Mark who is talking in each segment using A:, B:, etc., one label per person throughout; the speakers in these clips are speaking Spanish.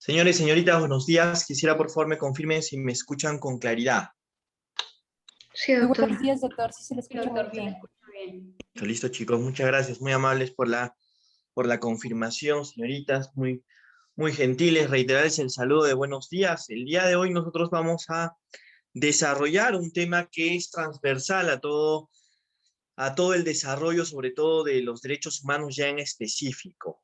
A: Señores, señoritas, buenos días. Quisiera por favor me confirmen si me escuchan con claridad.
B: Sí,
C: Muy
B: doctor.
C: buenos días, doctor. Sí, se le escucha muy
B: Se le
C: bien.
B: escucha bien.
A: Listo, chicos. Muchas gracias. Muy amables por la confirmación, señoritas. Muy gentiles. Reiterarles el saludo de buenos días. El día de hoy nosotros vamos a desarrollar un tema que es transversal a todo el desarrollo, sobre todo de los derechos humanos ya en específico.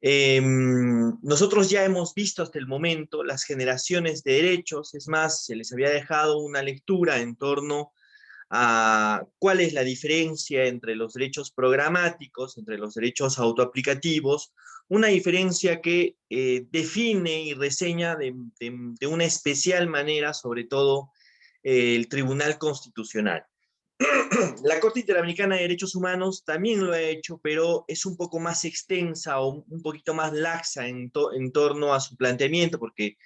A: Nosotros ya hemos visto hasta el momento las generaciones de derechos, es más, se les había dejado una lectura en torno a cuál es la diferencia entre los derechos programáticos, entre los derechos autoaplicativos, una diferencia que define y reseña de una especial manera, sobre todo, el Tribunal Constitucional. La Corte Interamericana de Derechos Humanos también lo ha hecho, pero es un poco más extensa o un poquito más laxa en torno a su planteamiento, porque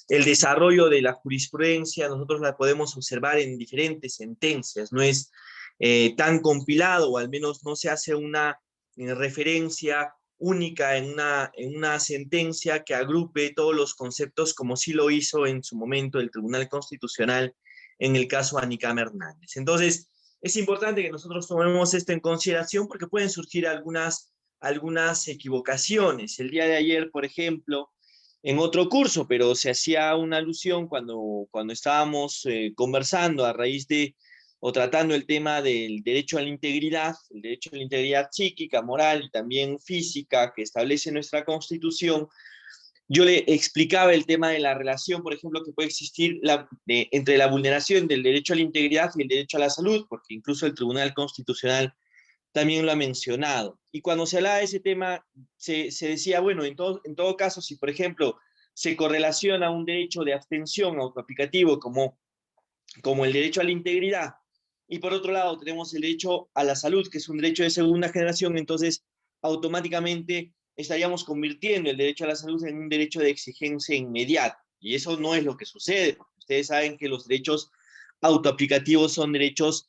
A: el desarrollo de la jurisprudencia nosotros la podemos observar en diferentes sentencias, no es tan compilado, o al menos no se hace una referencia única en una sentencia que agrupe todos los conceptos como sí lo hizo en su momento el Tribunal Constitucional en el caso Anicama Hernández. Entonces, es importante que nosotros tomemos esto en consideración porque pueden surgir algunas equivocaciones. El día de ayer, por ejemplo, en otro curso, pero se hacía una alusión cuando estábamos conversando a raíz de o tratando el tema del derecho a la integridad, el derecho a la integridad psíquica, moral y también física que establece nuestra Constitución. Yo le explicaba el tema de la relación, por ejemplo, que puede existir entre la vulneración del derecho a la integridad y el derecho a la salud, porque incluso el Tribunal Constitucional también lo ha mencionado. Y cuando se hablaba de ese tema, se decía, bueno, en todo caso, si por ejemplo se correlaciona un derecho de abstención autoaplicativo como el derecho a la integridad, y por otro lado tenemos el derecho a la salud, que es un derecho de segunda generación, entonces automáticamente estaríamos convirtiendo el derecho a la salud en un derecho de exigencia inmediata. Y eso no es lo que sucede, porque ustedes saben que los derechos autoaplicativos son derechos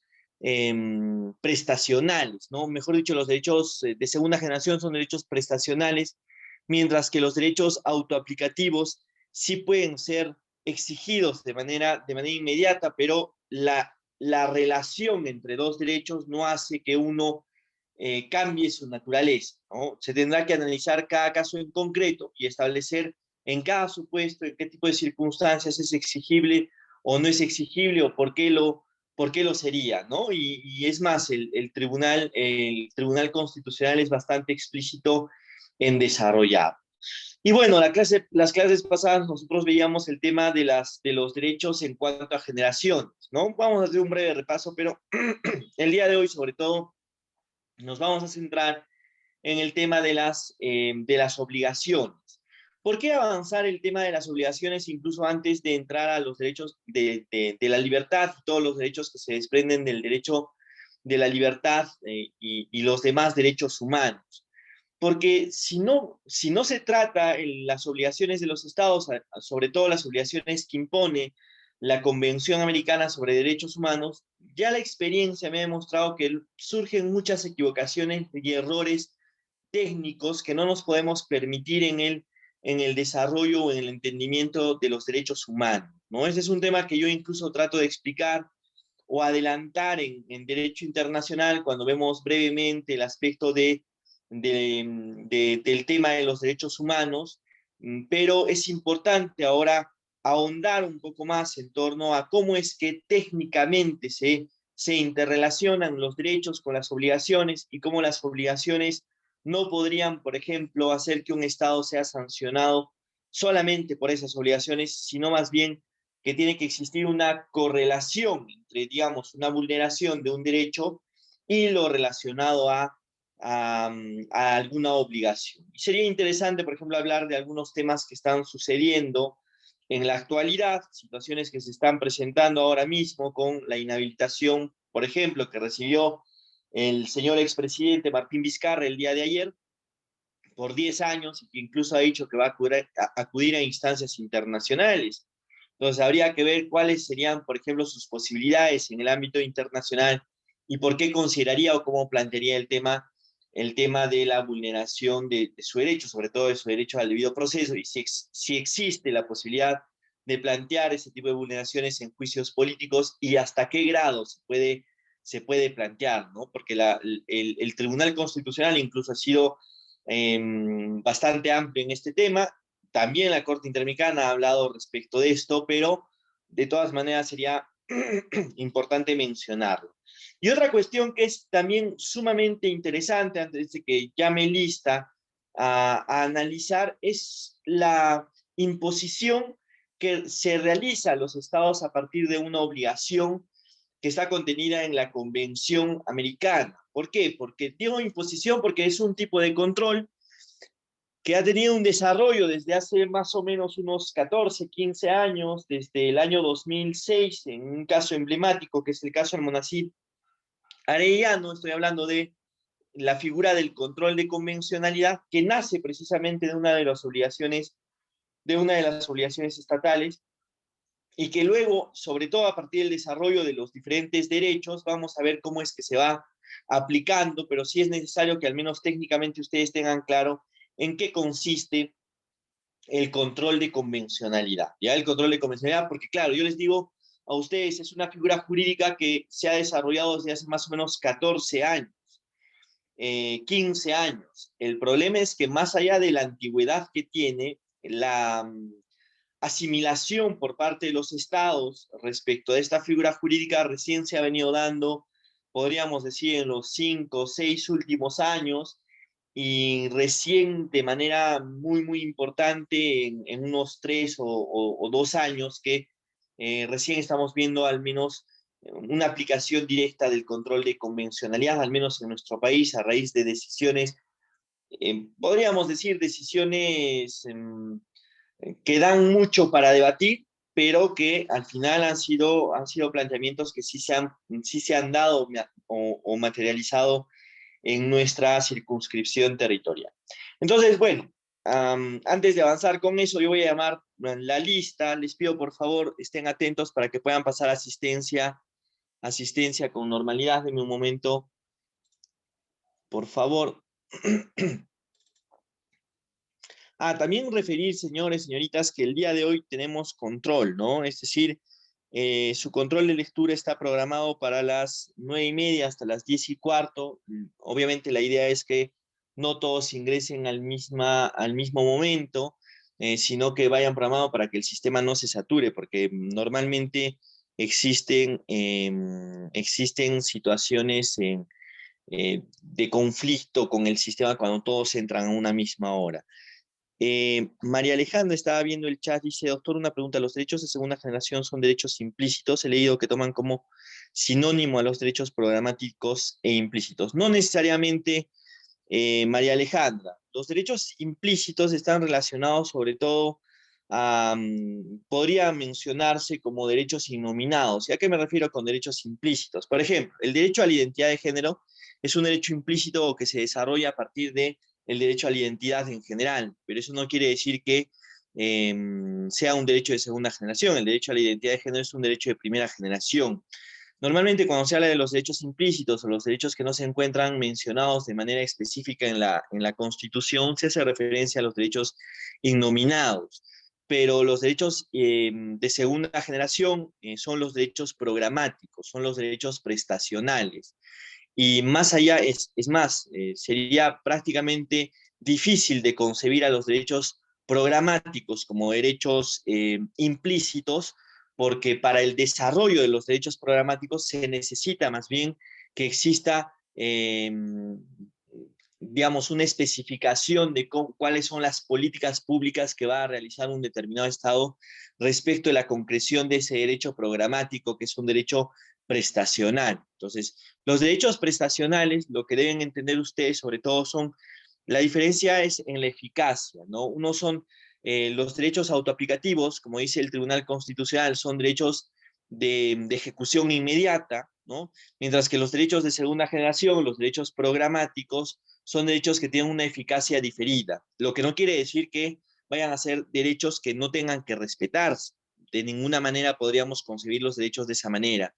A: prestacionales, ¿no? Mejor dicho, los derechos de segunda generación son derechos prestacionales, mientras que los derechos autoaplicativos sí pueden ser exigidos de manera inmediata, pero la relación entre dos derechos no hace que uno cambie su naturaleza, ¿no? Se tendrá que analizar cada caso en concreto y establecer en cada supuesto en qué tipo de circunstancias es exigible o no es exigible o por qué lo sería, ¿no? Y es más, el Tribunal Constitucional es bastante explícito en desarrollar. Y bueno, las clases pasadas nosotros veíamos el tema de los derechos en cuanto a generaciones, ¿no? Vamos a hacer un breve repaso, pero el día de hoy, sobre todo, nos vamos a centrar en el tema de las obligaciones. ¿Por qué avanzar el tema de las obligaciones incluso antes de entrar a los derechos de la libertad y todos los derechos que se desprenden del derecho de la libertad y los demás derechos humanos? Porque si no se trata en las obligaciones de los estados, sobre todo las obligaciones que impone la Convención Americana sobre Derechos Humanos, ya la experiencia me ha demostrado que surgen muchas equivocaciones y errores técnicos que no nos podemos permitir en el desarrollo o en el entendimiento de los derechos humanos, ¿no? Ese es un tema que yo incluso trato de explicar o adelantar en derecho internacional cuando vemos brevemente el aspecto del tema de los derechos humanos, pero es importante ahora ahondar un poco más en torno a cómo es que técnicamente se interrelacionan los derechos con las obligaciones y cómo las obligaciones no podrían, por ejemplo, hacer que un Estado sea sancionado solamente por esas obligaciones, sino más bien que tiene que existir una correlación entre, digamos, una vulneración de un derecho y lo relacionado a alguna obligación. Y sería interesante, por ejemplo, hablar de algunos temas que están sucediendo en la actualidad, situaciones que se están presentando ahora mismo con la inhabilitación, por ejemplo, que recibió el señor expresidente Martín Vizcarra el día de ayer por 10 años y que incluso ha dicho que va a acudir a instancias internacionales. Entonces habría que ver cuáles serían, por ejemplo, sus posibilidades en el ámbito internacional y por qué consideraría o cómo plantearía el tema el tema de la vulneración de su derecho, sobre todo de su derecho al debido proceso, y si existe la posibilidad de plantear ese tipo de vulneraciones en juicios políticos y hasta qué grado se puede plantear, ¿no? Porque el Tribunal Constitucional incluso ha sido bastante amplio en este tema. También la Corte Interamericana ha hablado respecto de esto, pero de todas maneras sería importante mencionarlo. Y otra cuestión que es también sumamente interesante, antes de que llame lista a analizar, es la imposición que se realiza a los estados a partir de una obligación que está contenida en la Convención Americana. ¿Por qué? Porque digo imposición porque es un tipo de control que ha tenido un desarrollo desde hace más o menos unos 14, 15 años, desde el año 2006, en un caso emblemático que es el caso del Monacid Arellano. Estoy hablando de la figura del control de convencionalidad que nace precisamente de una de las obligaciones estatales, y que luego, sobre todo a partir del desarrollo de los diferentes derechos, vamos a ver cómo es que se va aplicando, pero sí es necesario que al menos técnicamente ustedes tengan claro en qué consiste el control de convencionalidad. Ya el control de convencionalidad, porque claro, yo les digo a ustedes, es una figura jurídica que se ha desarrollado desde hace más o menos 14 años, 15 años. El problema es que más allá de la antigüedad que tiene, la asimilación por parte de los estados respecto a esta figura jurídica recién se ha venido dando, podríamos decir, en los 5 o 6 últimos años, y recién de manera muy importante en unos 3 o 2 años que recién estamos viendo al menos una aplicación directa del control de convencionalidad, al menos en nuestro país, a raíz de decisiones, podríamos decir decisiones que dan mucho para debatir, pero que al final han sido planteamientos que sí se han dado o materializado en nuestra circunscripción territorial. Entonces, bueno, antes de avanzar con eso, yo voy a llamar la lista. Les pido por favor estén atentos para que puedan pasar asistencia con normalidad. Denme un momento, por favor. También referir, señores, señoritas, que el día de hoy tenemos control, ¿no? Es decir, su control de lectura está programado para las 9:30 hasta las 10:15. Obviamente la idea es que no todos ingresen al mismo momento, sino que vayan programados para que el sistema no se sature, porque normalmente existen situaciones de conflicto con el sistema cuando todos entran a una misma hora. María Alejandra estaba viendo el chat, dice: doctor, una pregunta, ¿los derechos de segunda generación son derechos implícitos? He leído que toman como sinónimo a los derechos programáticos e implícitos. No necesariamente, María Alejandra. Los derechos implícitos están relacionados sobre todo podría mencionarse como derechos innominados. ¿Y a qué me refiero con derechos implícitos? Por ejemplo, el derecho a la identidad de género es un derecho implícito que se desarrolla a partir de el derecho a la identidad en general, pero eso no quiere decir que sea un derecho de segunda generación. El derecho a la identidad de género es un derecho de primera generación. Normalmente cuando se habla de los derechos implícitos o los derechos que no se encuentran mencionados de manera específica en la Constitución, se hace referencia a los derechos innominados, pero los derechos de segunda generación son los derechos programáticos, son los derechos prestacionales. Y más allá, es más, sería prácticamente difícil de concebir a los derechos programáticos como derechos implícitos, porque para el desarrollo de los derechos programáticos se necesita más bien que exista, digamos, una especificación de cuáles son las políticas públicas que va a realizar un determinado Estado respecto de la concreción de ese derecho programático, que es un derecho prestacional. Entonces, los derechos prestacionales, lo que deben entender ustedes sobre todo son, la diferencia es en la eficacia, ¿no? Uno son los derechos autoaplicativos, como dice el Tribunal Constitucional, son derechos de ejecución inmediata, ¿no? Mientras que los derechos de segunda generación, los derechos programáticos, son derechos que tienen una eficacia diferida, lo que no quiere decir que vayan a ser derechos que no tengan que respetarse. De ninguna manera podríamos concebir los derechos de esa manera.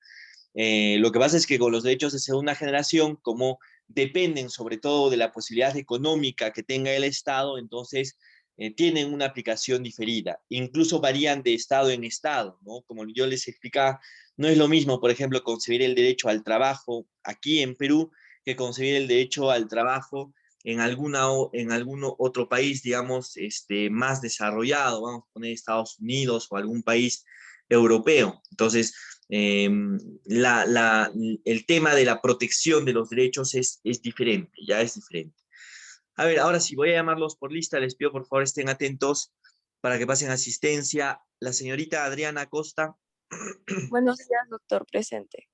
A: Lo que pasa es que con los derechos de segunda generación, como dependen sobre todo de la posibilidad económica que tenga el Estado, entonces tienen una aplicación diferida. Incluso varían de Estado en Estado, ¿no? Como yo les explicaba, no es lo mismo, por ejemplo, concebir el derecho al trabajo aquí en Perú que concebir el derecho al trabajo en algún otro país, digamos, más desarrollado, vamos a poner Estados Unidos o algún país europeo. Entonces, eh, el tema de la protección de los derechos es diferente, ya es diferente. A ver, ahora sí, voy a llamarlos por lista, les pido por favor estén atentos para que pasen asistencia. La señorita Adriana Costa.
C: Buenos días, doctor, presente.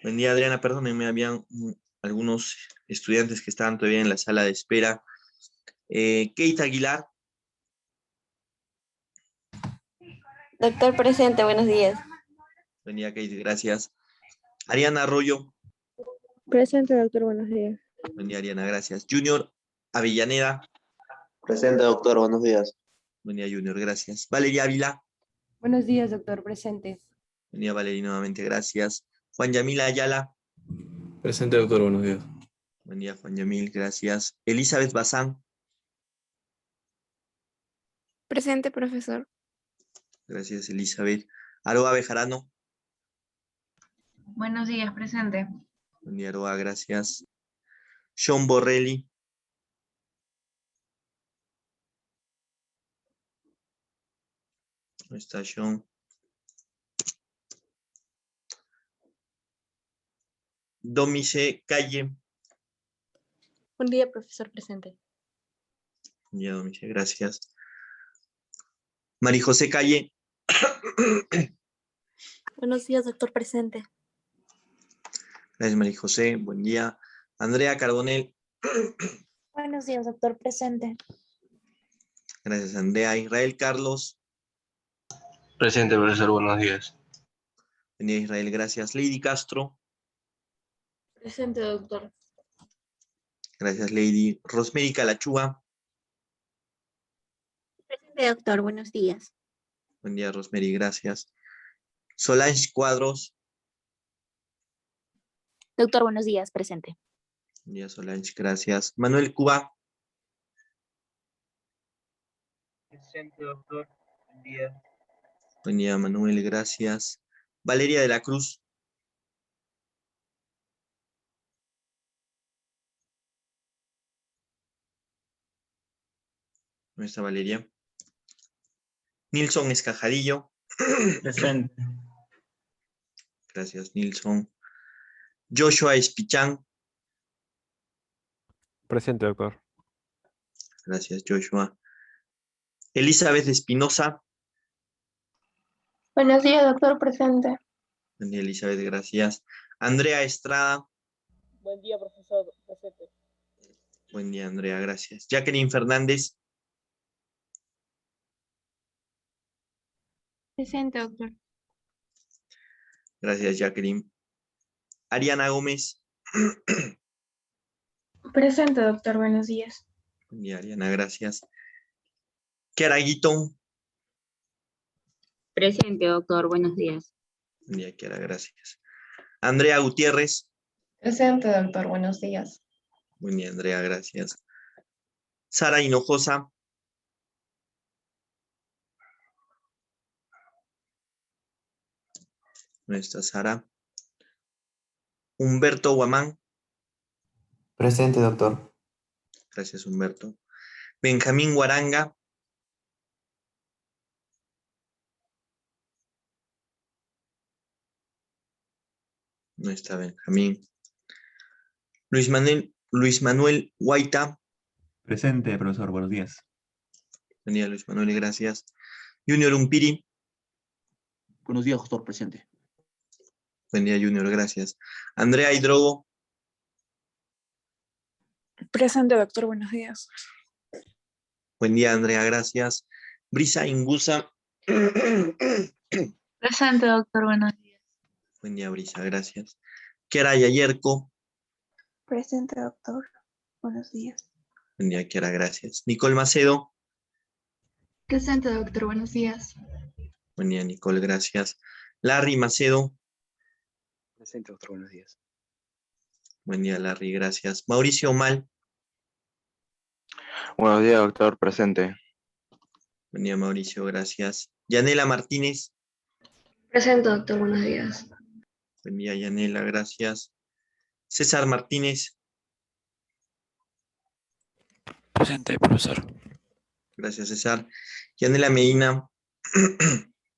A: Buen día, Adriana, perdónenme, habían algunos estudiantes que estaban todavía en la sala de espera. Kate Aguilar.
C: Doctor, presente, buenos días.
A: Buen día, Kate, gracias. Ariana Arroyo.
D: Presente, doctor, buenos días.
A: Buen día, Ariana, gracias. Junior Avellaneda.
E: Presente, doctor, buenos días.
A: Buen día, Junior, gracias. Valeria Ávila.
F: Buenos días, doctor, presente.
A: Buen día, Valeria, nuevamente, gracias. Juan Yamil Ayala.
G: Presente, doctor, buenos días.
A: Buen día, Juan Yamil, gracias. Elizabeth Bazán.
C: Presente, profesor.
A: Gracias, Elizabeth. Aroa Bejarano.
B: Buenos días, presente.
A: Buen día, Aroa, gracias. Sean Borrelli. ¿Dónde está Sean? Domice Calle.
C: Buen día, profesor, presente.
A: Buen día, Domice, gracias. María José Calle.
C: Buenos días, doctor, presente.
A: Gracias, María José. Buen día. Andrea Carbonell.
H: Buenos días, doctor, presente.
A: Gracias, Andrea. Israel Carlos.
G: Presente, profesor, buenos días.
A: Buen día, Israel, gracias. Lady Castro.
C: Presente, doctor.
A: Gracias, Lady. Rosemary Calachúa.
H: Presente, doctor, buenos días.
A: Buen día, Rosemary, gracias. Solange Cuadros.
H: Doctor, buenos días, presente.
A: Buen día, Solange, gracias. Manuel Cuba.
I: Presente, doctor. Buen día.
A: Buen día, Manuel, gracias. Valeria de la Cruz. ¿Dónde está Valeria? Nilson Escajadillo.
I: Presente.
A: Gracias, Nilson. Joshua Espichán.
J: Presente, doctor.
A: Gracias, Joshua. Elizabeth Espinosa.
B: Buenos días, doctor, presente.
A: Buen día, Elizabeth, gracias. Andrea Estrada.
D: Buen día, profesor, presente.
A: Buen día, Andrea, gracias. Jacqueline Fernández.
B: Presente, doctor.
A: Gracias, Jacqueline. Ariana Gómez.
B: Presente, doctor, buenos días.
A: Buen día, Ariana, gracias. Kiara Guitón.
K: Presente, doctor, buenos días.
A: Buen día, Kiara, gracias. Andrea Gutiérrez.
B: Presente, doctor, buenos días.
A: Buen día, Andrea, gracias. Sara Hinojosa. ¿Dónde está Sara? Humberto Guamán.
E: Presente, doctor.
A: Gracias, Humberto. Benjamín Guaranga. No está Benjamín. Luis Manuel Guaita.
L: Presente, profesor, buenos días.
A: Buen día, Luis Manuel, gracias. Junior Umpiri.
I: Buenos días, doctor, presente.
A: Buen día, Junior, gracias. Andrea Hidrogo.
D: Presente, doctor, buenos días.
A: Buen día, Andrea, gracias. Brisa Ingusa.
B: Presente, doctor, buenos días.
A: Buen día, Brisa, gracias. Kiara Yayerco.
H: Presente, doctor, buenos días.
A: Buen día, Kiara, gracias. Nicole Macedo.
B: Presente, doctor, buenos días.
A: Buen día, Nicole, gracias. Larry Macedo.
I: Presente, doctor, buenos días.
A: Buen día, Larry, gracias. Mauricio Mal.
J: Buenos días, doctor, presente.
A: Buen día, Mauricio, gracias. Yanela Martínez.
B: Presente, doctor. Buenos días.
A: Buen día, Yanela, gracias. César Martínez.
M: Presente, profesor.
A: Gracias, César. Yanela Medina.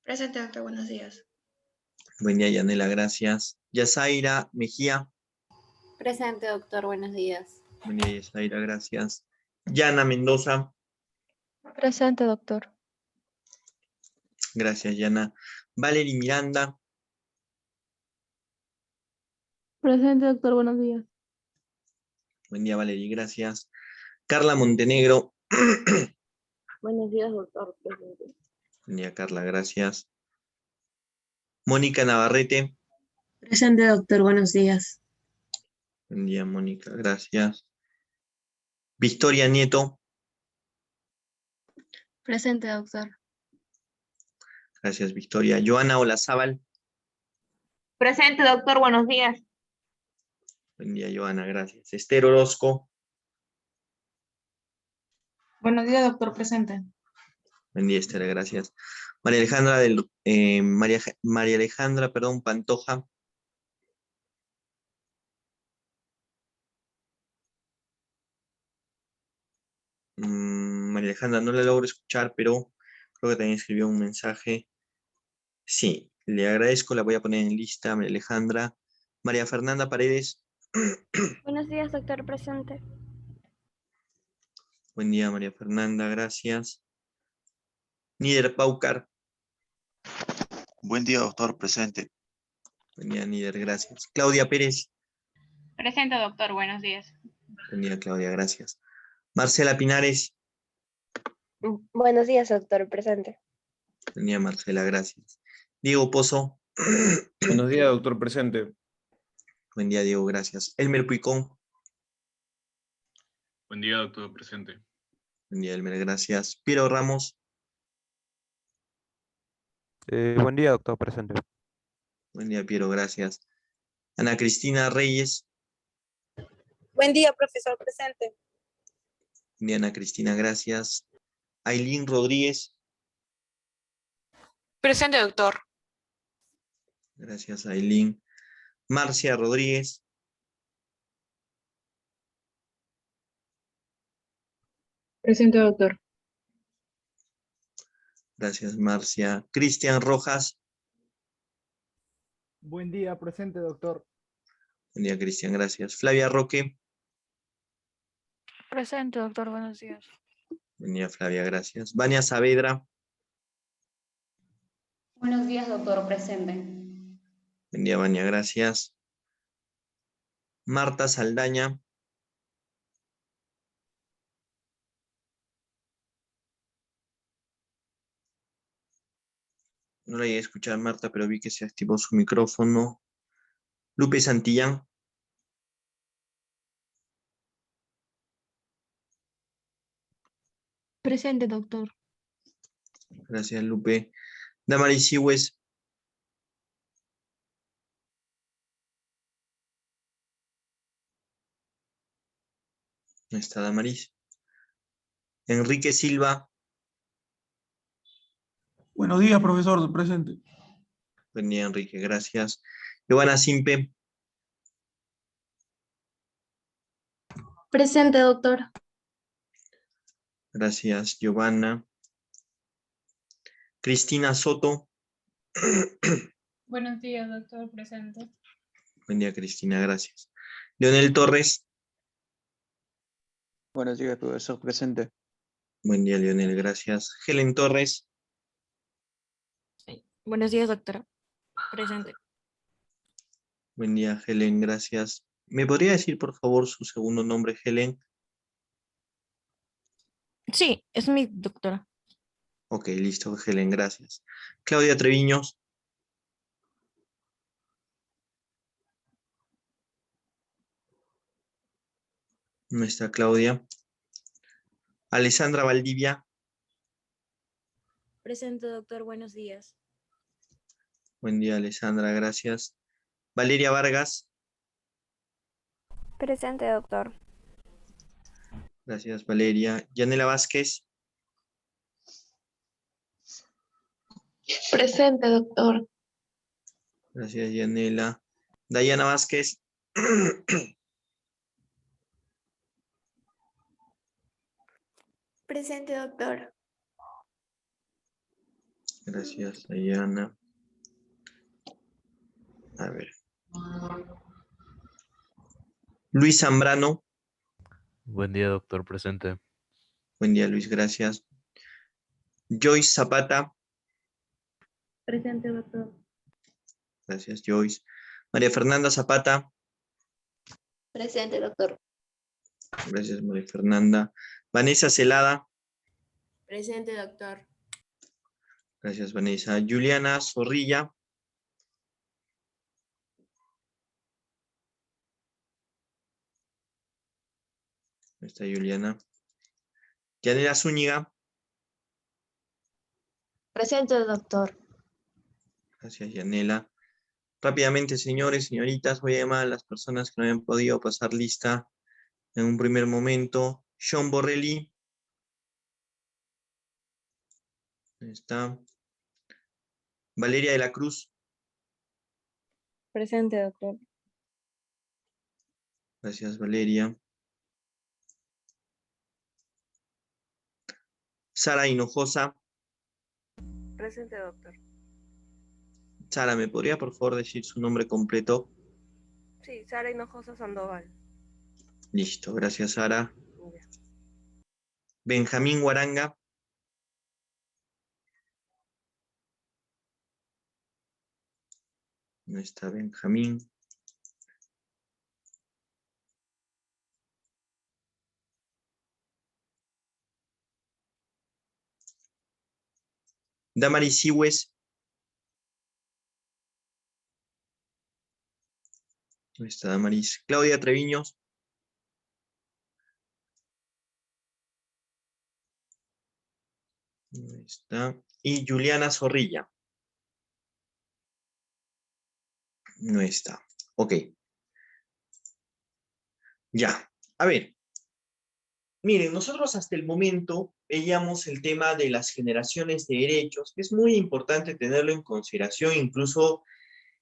B: Presente, doctor. Buenos días.
A: Buen día, Yanela, gracias. Yasaira Mejía.
C: Presente, doctor. Buenos días.
A: Buen día, Yasaira, gracias. Yana Mendoza.
B: Presente, doctor.
A: Gracias, Yana. Valery Miranda.
B: Presente, doctor. Buenos días.
A: Buen día, Valery, gracias. Carla Montenegro.
D: Buenos días, doctor presente.
A: Buen día, Carla, gracias. Mónica Navarrete.
N: Presente, doctor. Buenos días.
A: Buen día, Mónica, gracias. Victoria Nieto.
B: Presente, doctor.
A: Gracias, Victoria. Joana Olazábal.
D: Presente, doctor. Buenos días.
A: Buen día, Joana, gracias. Esther Orozco.
D: Buenos días, doctor presente.
A: Buen día, Esther, gracias. María Alejandra, perdón, Pantoja. María Alejandra, no la logro escuchar, pero creo que también escribió un mensaje. Sí, le agradezco, la voy a poner en lista, María Alejandra. María Fernanda Paredes.
C: Buenos días, doctor presente.
A: Buen día, María Fernanda, gracias. Nider Paucar.
O: Buen día, doctor, presente.
A: Buen día, Nider, gracias. Claudia Pérez.
D: Presente, doctor. Buenos días.
A: Buen día, Claudia, gracias. Marcela Pinares.
P: Buenos días, doctor presente.
A: Buen día, Marcela, gracias. Diego Pozo.
G: Buenos días, doctor, presente.
A: Buen día, Diego, gracias. Elmer Puicón.
G: Buen día, doctor, presente.
A: Buen día, Elmer, gracias. Piero Ramos.
Q: Buen día, doctor presente.
A: Buen día, Piero, gracias. Ana Cristina Reyes.
R: Buen día, profesor presente.
A: Buen día, Ana Cristina, gracias. Ailín Rodríguez.
D: Presente, doctor.
A: Gracias, Ailín. Marcia Rodríguez.
B: Presente, doctor.
A: Gracias, Marcia. Cristian Rojas.
S: Buen día, presente, doctor.
A: Buen día, Cristian, gracias. Flavia Roque.
B: Presente, doctor. Buenos días.
A: Buen día, Flavia, gracias. Vania Saavedra.
K: Buenos días, doctor presente.
A: Buen día, Vania, gracias. Marta Saldaña. No la llegué a escuchar, Marta, pero vi que se activó su micrófono. Lupe Santillán.
B: Presente, doctor.
A: Gracias, Lupe. Damaris Sigües. No está Damaris. Enrique Silva.
T: Buenos días, profesor, presente.
A: Buen día, Enrique, gracias. Giovanna Simpe.
B: Presente, doctor.
A: Gracias, Giovanna. Cristina Soto.
U: Buenos días, doctor presente.
A: Buen día, Cristina, gracias. Leonel Torres.
I: Buenos días, profesor presente.
A: Buen día, Leonel, gracias. Helen Torres.
C: Buenos días, doctora. Presente.
A: Buen día, Helen, gracias. ¿Me podría decir, por favor, su segundo nombre, Helen?
C: Sí, es mi doctora.
A: Ok, listo, Helen, gracias. Claudia Treviños. No está Claudia. Alessandra Valdivia.
C: Presente, doctor. Buenos días.
A: Buen día, Alessandra, gracias. Valeria Vargas.
C: Presente, doctor.
A: Gracias, Valeria. Yanela Vázquez.
N: Presente, doctor.
A: Gracias, Yanela. Dayana Vázquez.
H: Presente, doctor.
A: Gracias, Dayana. A ver. Luis Zambrano.
M: Buen día, doctor. Presente.
A: Buen día, Luis. Gracias. Joyce Zapata.
B: Presente, doctor.
A: Gracias, Joyce. María Fernanda Zapata.
H: Presente, doctor.
A: Gracias, María Fernanda. Vanessa Celada.
H: Presente, doctor.
A: Gracias, Vanessa. Juliana Zorrilla. Ahí está Juliana. Yanela Zúñiga.
P: Presente, doctor.
A: Gracias, Yanela. Rápidamente, señores, señoritas, voy a llamar a las personas que no hayan podido pasar lista en un primer momento. Sean Borrelli. Ahí está. Valeria de la Cruz.
B: Presente, doctor.
A: Gracias, Valeria. Sara Hinojosa.
B: Presente, doctor.
A: Sara, ¿me podría por favor decir su nombre completo?
B: Sí, Sara Hinojosa Sandoval.
A: Listo, gracias, Sara. Benjamín Guaranga. No está Benjamín. Damaris Sigües. No está Damaris. Claudia Treviños. No está. Y Juliana Zorrilla. No está. Ok. Ya. A ver. Miren, nosotros hasta el momento veíamos el tema de las generaciones de derechos, que es muy importante tenerlo en consideración, incluso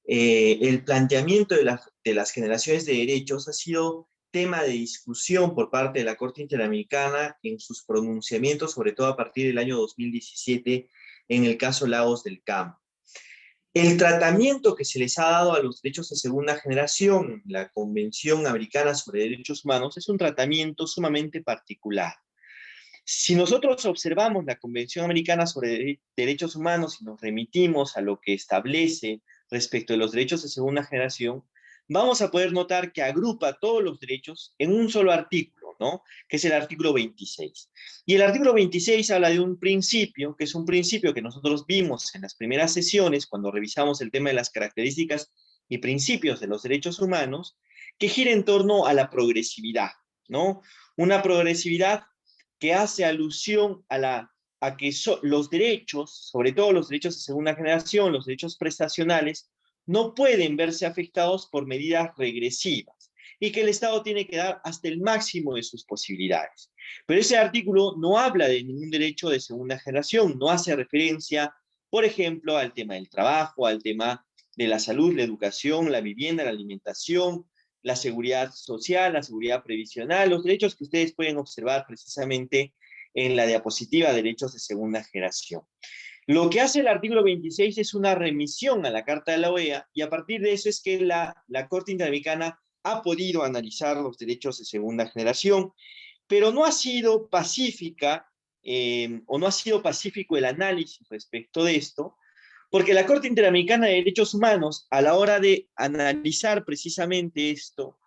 A: el planteamiento de las generaciones de derechos ha sido tema de discusión por parte de la Corte Interamericana en sus pronunciamientos, sobre todo a partir del año 2017, en el caso Lagos del Campo. El tratamiento que se les ha dado a los derechos de segunda generación, la Convención Americana sobre Derechos Humanos, es un tratamiento sumamente particular. Si nosotros observamos la Convención Americana sobre Derechos Humanos y nos remitimos a lo que establece respecto de los derechos de segunda generación, vamos a poder notar que agrupa todos los derechos en un solo artículo, ¿no? Que es el artículo 26. Y el artículo 26 habla de un principio, que es un principio que nosotros vimos en las primeras sesiones, cuando revisamos el tema de las características y principios de los derechos humanos, que gira en torno a la progresividad, ¿no? Una progresividad que hace alusión a que los derechos, sobre todo los derechos de segunda generación, los derechos prestacionales, no pueden verse afectados por medidas regresivas y que el Estado tiene que dar hasta el máximo de sus posibilidades. Pero ese artículo no habla de ningún derecho de segunda generación, no hace referencia, por ejemplo, al tema del trabajo, al tema de la salud, la educación, la vivienda, la alimentación, la seguridad social, la seguridad previsional, los derechos que ustedes pueden observar precisamente en la diapositiva, derechos de segunda generación. Lo que hace el artículo 26 es una remisión a la Carta de la OEA, y a partir de eso es que la Corte Interamericana ha podido analizar los derechos de segunda generación, pero no ha sido pacífica, o no ha sido pacífico el análisis respecto de esto, porque la Corte Interamericana de Derechos Humanos, a la hora de analizar precisamente esto,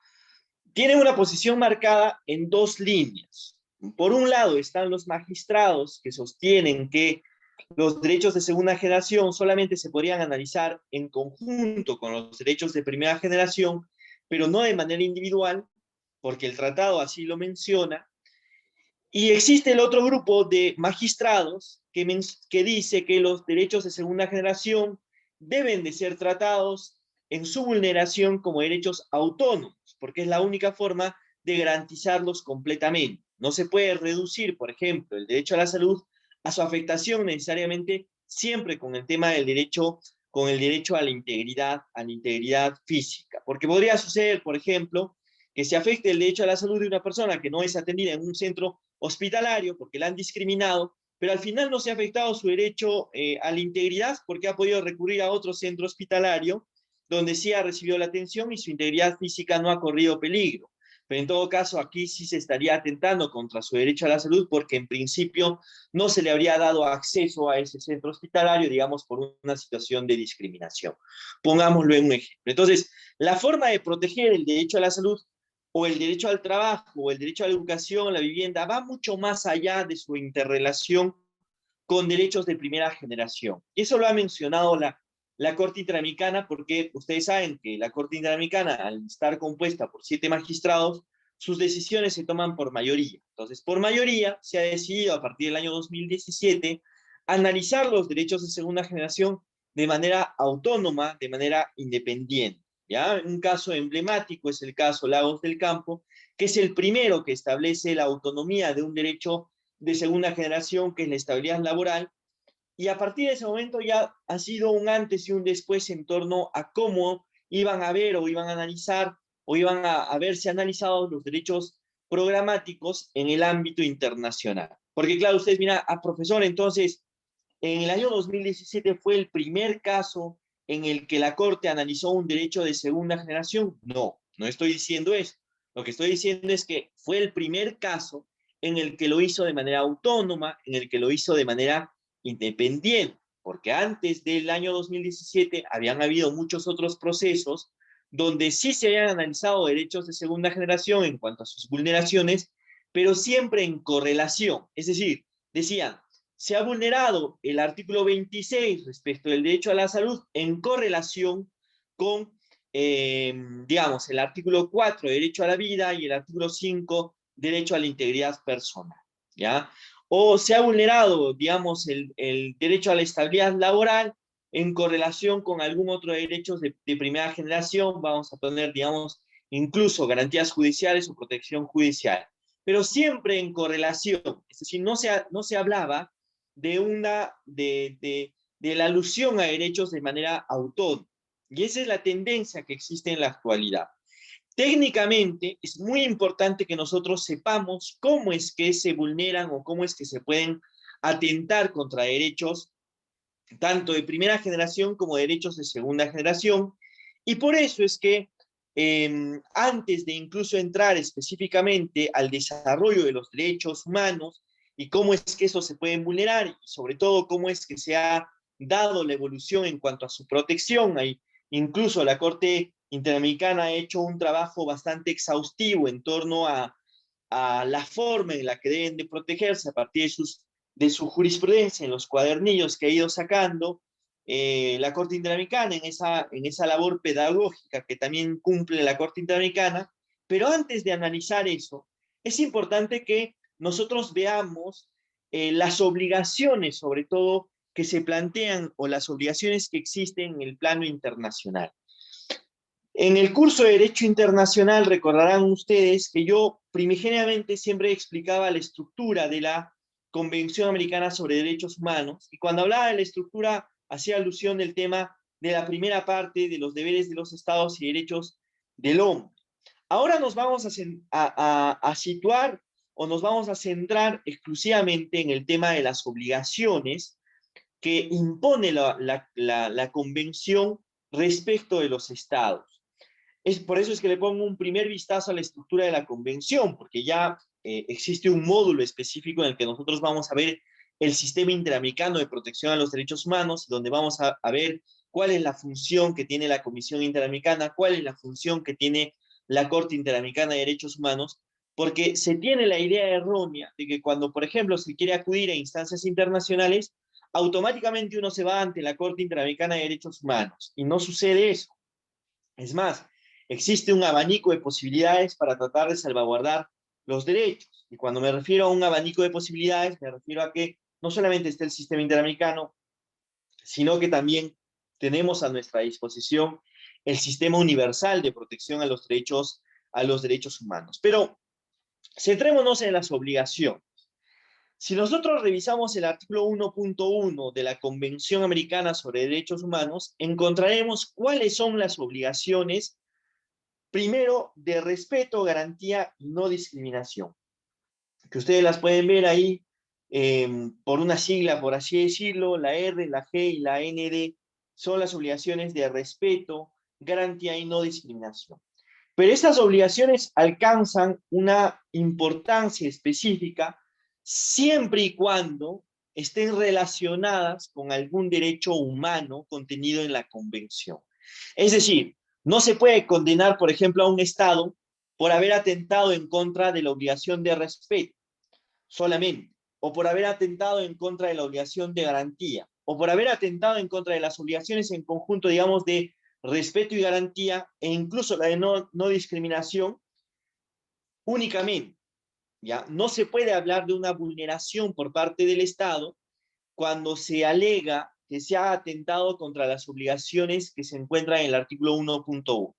A: tiene una posición marcada en dos líneas. Por un lado están los magistrados que sostienen que los derechos de segunda generación solamente se podrían analizar en conjunto con los derechos de primera generación, pero no de manera individual, porque el tratado así lo menciona. Y existe el otro grupo de magistrados que dice que los derechos de segunda generación deben de ser tratados en su vulneración como derechos autónomos, porque es la única forma de garantizarlos completamente. No se puede reducir, por ejemplo, el derecho a la salud a su afectación necesariamente siempre con el tema del derecho, con el derecho a la integridad física. Porque podría suceder, por ejemplo, que se afecte el derecho a la salud de una persona que no es atendida en un centro hospitalario porque la han discriminado, pero al final no se ha afectado su derecho a la integridad porque ha podido recurrir a otro centro hospitalario donde sí ha recibido la atención y su integridad física no ha corrido peligro. Pero en todo caso, aquí sí se estaría atentando contra su derecho a la salud porque en principio no se le habría dado acceso a ese centro hospitalario, digamos, por una situación de discriminación. Pongámoslo en un ejemplo. Entonces, la forma de proteger el derecho a la salud o el derecho al trabajo o el derecho a la educación, la vivienda, va mucho más allá de su interrelación con derechos de primera generación. Y eso lo ha mencionado la Corte Interamericana, porque ustedes saben que la Corte Interamericana, al estar compuesta por 7 magistrados, sus decisiones se toman por mayoría. Entonces, por mayoría, se ha decidido a partir del año 2017 analizar los derechos de segunda generación de manera autónoma, de manera independiente. ¿Ya? Un caso emblemático es el caso Lagos del Campo, que es el primero que establece la autonomía de un derecho de segunda generación, que es la estabilidad laboral, y a partir de ese momento ya ha sido un antes y un después en torno a cómo iban a ver o iban a analizar o iban a verse analizados los derechos programáticos en el ámbito internacional. Porque claro, ustedes miran, profesor, entonces, en el año 2017 fue el primer caso en el que la Corte analizó un derecho de segunda generación. No, no estoy diciendo eso. Lo que estoy diciendo es que fue el primer caso en el que lo hizo de manera autónoma, en el que lo hizo de manera independiente, porque antes del año 2017 habían habido muchos otros procesos donde sí se habían analizado derechos de segunda generación en cuanto a sus vulneraciones, pero siempre en correlación. Es decir, decían, se ha vulnerado el artículo 26 respecto del derecho a la salud en correlación con, digamos, el artículo 4, derecho a la vida, y el artículo 5, derecho a la integridad personal, ¿ya? O se ha vulnerado, digamos, el derecho a la estabilidad laboral en correlación con algún otro derecho de primera generación, vamos a poner, digamos, incluso garantías judiciales o protección judicial, pero siempre en correlación, es decir, no se hablaba de la alusión a derechos de manera autónoma, y esa es la tendencia que existe en la actualidad. Técnicamente es muy importante que nosotros sepamos cómo es que se vulneran o cómo es que se pueden atentar contra derechos tanto de primera generación como derechos de segunda generación, y por eso es que antes de incluso entrar específicamente al desarrollo de los derechos humanos y cómo es que esos se pueden vulnerar, y sobre todo cómo es que se ha dado la evolución en cuanto a su protección, incluso la Corte Interamericana ha hecho un trabajo bastante exhaustivo en torno a la forma en la que deben de protegerse a partir de su jurisprudencia en los cuadernillos que ha ido sacando la Corte Interamericana en esa labor pedagógica que también cumple la Corte Interamericana. Pero antes de analizar eso, es importante que nosotros veamos las obligaciones, sobre todo, que se plantean, o las obligaciones que existen en el plano internacional. En el curso de Derecho Internacional recordarán ustedes que yo primigeniamente siempre explicaba la estructura de la Convención Americana sobre Derechos Humanos, y cuando hablaba de la estructura hacía alusión al tema de la primera parte de los deberes de los estados y derechos del hombre. Ahora nos vamos a situar o nos vamos a centrar exclusivamente en el tema de las obligaciones que impone la Convención respecto de los estados. Por eso es que le pongo un primer vistazo a la estructura de la Convención, porque ya existe un módulo específico en el que nosotros vamos a ver el sistema interamericano de protección a los derechos humanos, donde vamos a ver cuál es la función que tiene la Comisión Interamericana, cuál es la función que tiene la Corte Interamericana de Derechos Humanos, porque se tiene la idea errónea de que cuando, por ejemplo, se quiere acudir a instancias internacionales, automáticamente uno se va ante la Corte Interamericana de Derechos Humanos, y no sucede eso. Es más, existe un abanico de posibilidades para tratar de salvaguardar los derechos, y cuando me refiero a un abanico de posibilidades, me refiero a que no solamente está el sistema interamericano, sino que también tenemos a nuestra disposición el sistema universal de protección a los derechos a los derechos humanos. Pero centrémonos en las obligaciones. Si nosotros revisamos el artículo 1.1 de la Convención Americana sobre Derechos Humanos, encontraremos cuáles son las obligaciones, primero, de respeto, garantía y no discriminación, que ustedes las pueden ver ahí por una sigla, por así decirlo, la R, la G y la ND, son las obligaciones de respeto, garantía y no discriminación. Pero estas obligaciones alcanzan una importancia específica siempre y cuando estén relacionadas con algún derecho humano contenido en la Convención. Es decir, no se puede condenar, por ejemplo, a un Estado por haber atentado en contra de la obligación de respeto solamente, o por haber atentado en contra de la obligación de garantía, o por haber atentado en contra de las obligaciones en conjunto, digamos, de respeto y garantía, e incluso la de no discriminación, únicamente. ¿Ya? No se puede hablar de una vulneración por parte del Estado cuando se alega que se ha atentado contra las obligaciones que se encuentran en el artículo 1.1.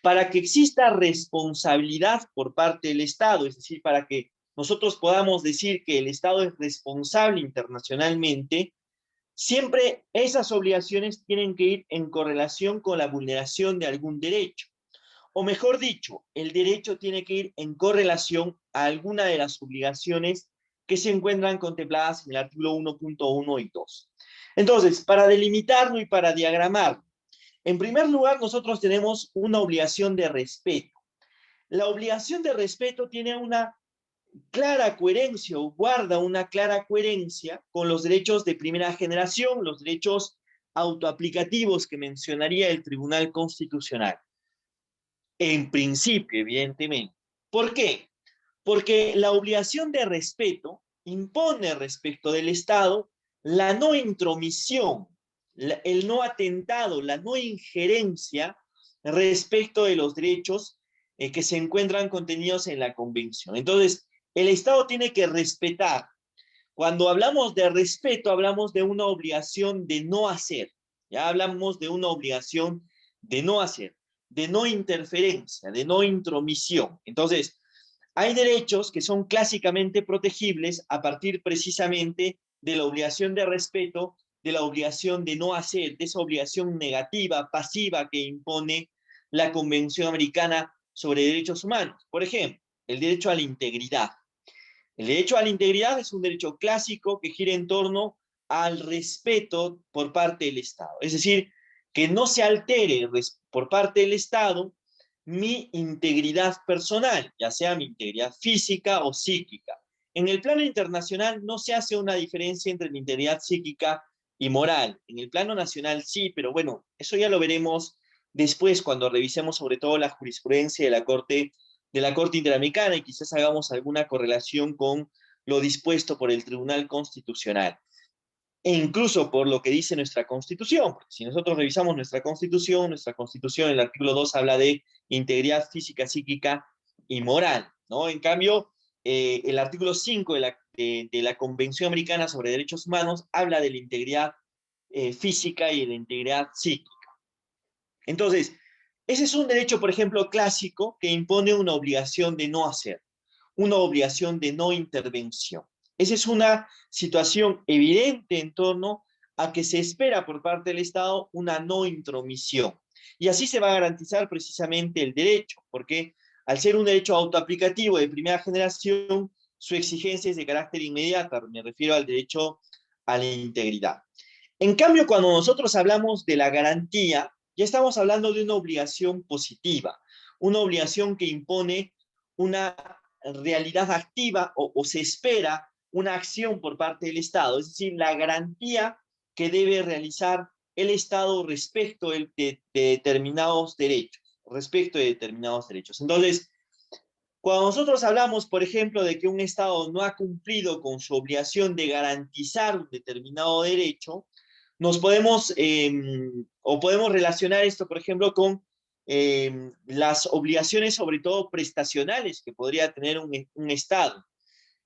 A: Para que exista responsabilidad por parte del Estado, es decir, para que nosotros podamos decir que el Estado es responsable internacionalmente, siempre esas obligaciones tienen que ir en correlación con la vulneración de algún derecho. O mejor dicho, el derecho tiene que ir en correlación a alguna de las obligaciones que se encuentran contempladas en el artículo 1.1 y 2. Entonces, para delimitarlo y para diagramar, en primer lugar, nosotros tenemos una obligación de respeto. La obligación de respeto tiene una clara coherencia o guarda una clara coherencia con los derechos de primera generación, los derechos autoaplicativos que mencionaría el Tribunal Constitucional. En principio, evidentemente. ¿Por qué? Porque la obligación de respeto impone respecto del Estado la no intromisión, el no atentado, la no injerencia respecto de los derechos que se encuentran contenidos en la Convención. Entonces, el Estado tiene que respetar. Cuando hablamos de respeto, hablamos de una obligación de no hacer. Ya hablamos de una obligación de no hacer, de no interferencia, de no intromisión. Entonces, hay derechos que son clásicamente protegibles a partir precisamente de la obligación de respeto, de la obligación de no hacer, de esa obligación negativa, pasiva que impone la Convención Americana sobre Derechos Humanos. Por ejemplo, el derecho a la integridad. El derecho a la integridad es un derecho clásico que gira en torno al respeto por parte del Estado. Es decir, que no se altere por parte del Estado mi integridad personal, ya sea mi integridad física o psíquica. En el plano internacional no se hace una diferencia entre la integridad psíquica y moral. En el plano nacional sí, pero bueno, eso ya lo veremos después cuando revisemos sobre todo la jurisprudencia de la Corte Interamericana y quizás hagamos alguna correlación con lo dispuesto por el Tribunal Constitucional. E incluso por lo que dice nuestra Constitución, porque si nosotros revisamos nuestra Constitución, el artículo 2 habla de integridad física, psíquica y moral, ¿no? En cambio, el artículo 5 de la Convención Americana sobre Derechos Humanos habla de la integridad física y de la integridad psíquica. Entonces, ese es un derecho, por ejemplo, clásico que impone una obligación de no hacer, una obligación de no intervención. Esa es una situación evidente en torno a que se espera por parte del Estado una no intromisión. Y así se va a garantizar precisamente el derecho, porque al ser un derecho autoaplicativo de primera generación, su exigencia es de carácter inmediata, me refiero al derecho a la integridad. En cambio, cuando nosotros hablamos de la garantía, ya estamos hablando de una obligación positiva, una obligación que impone una realidad activa o se espera una acción por parte del Estado, es decir, la garantía que debe realizar el Estado respecto de determinados derechos, Entonces, cuando nosotros hablamos, por ejemplo, de que un Estado no ha cumplido con su obligación de garantizar un determinado derecho, nos podemos relacionar esto, por ejemplo, con las obligaciones, sobre todo prestacionales, que podría tener un Estado.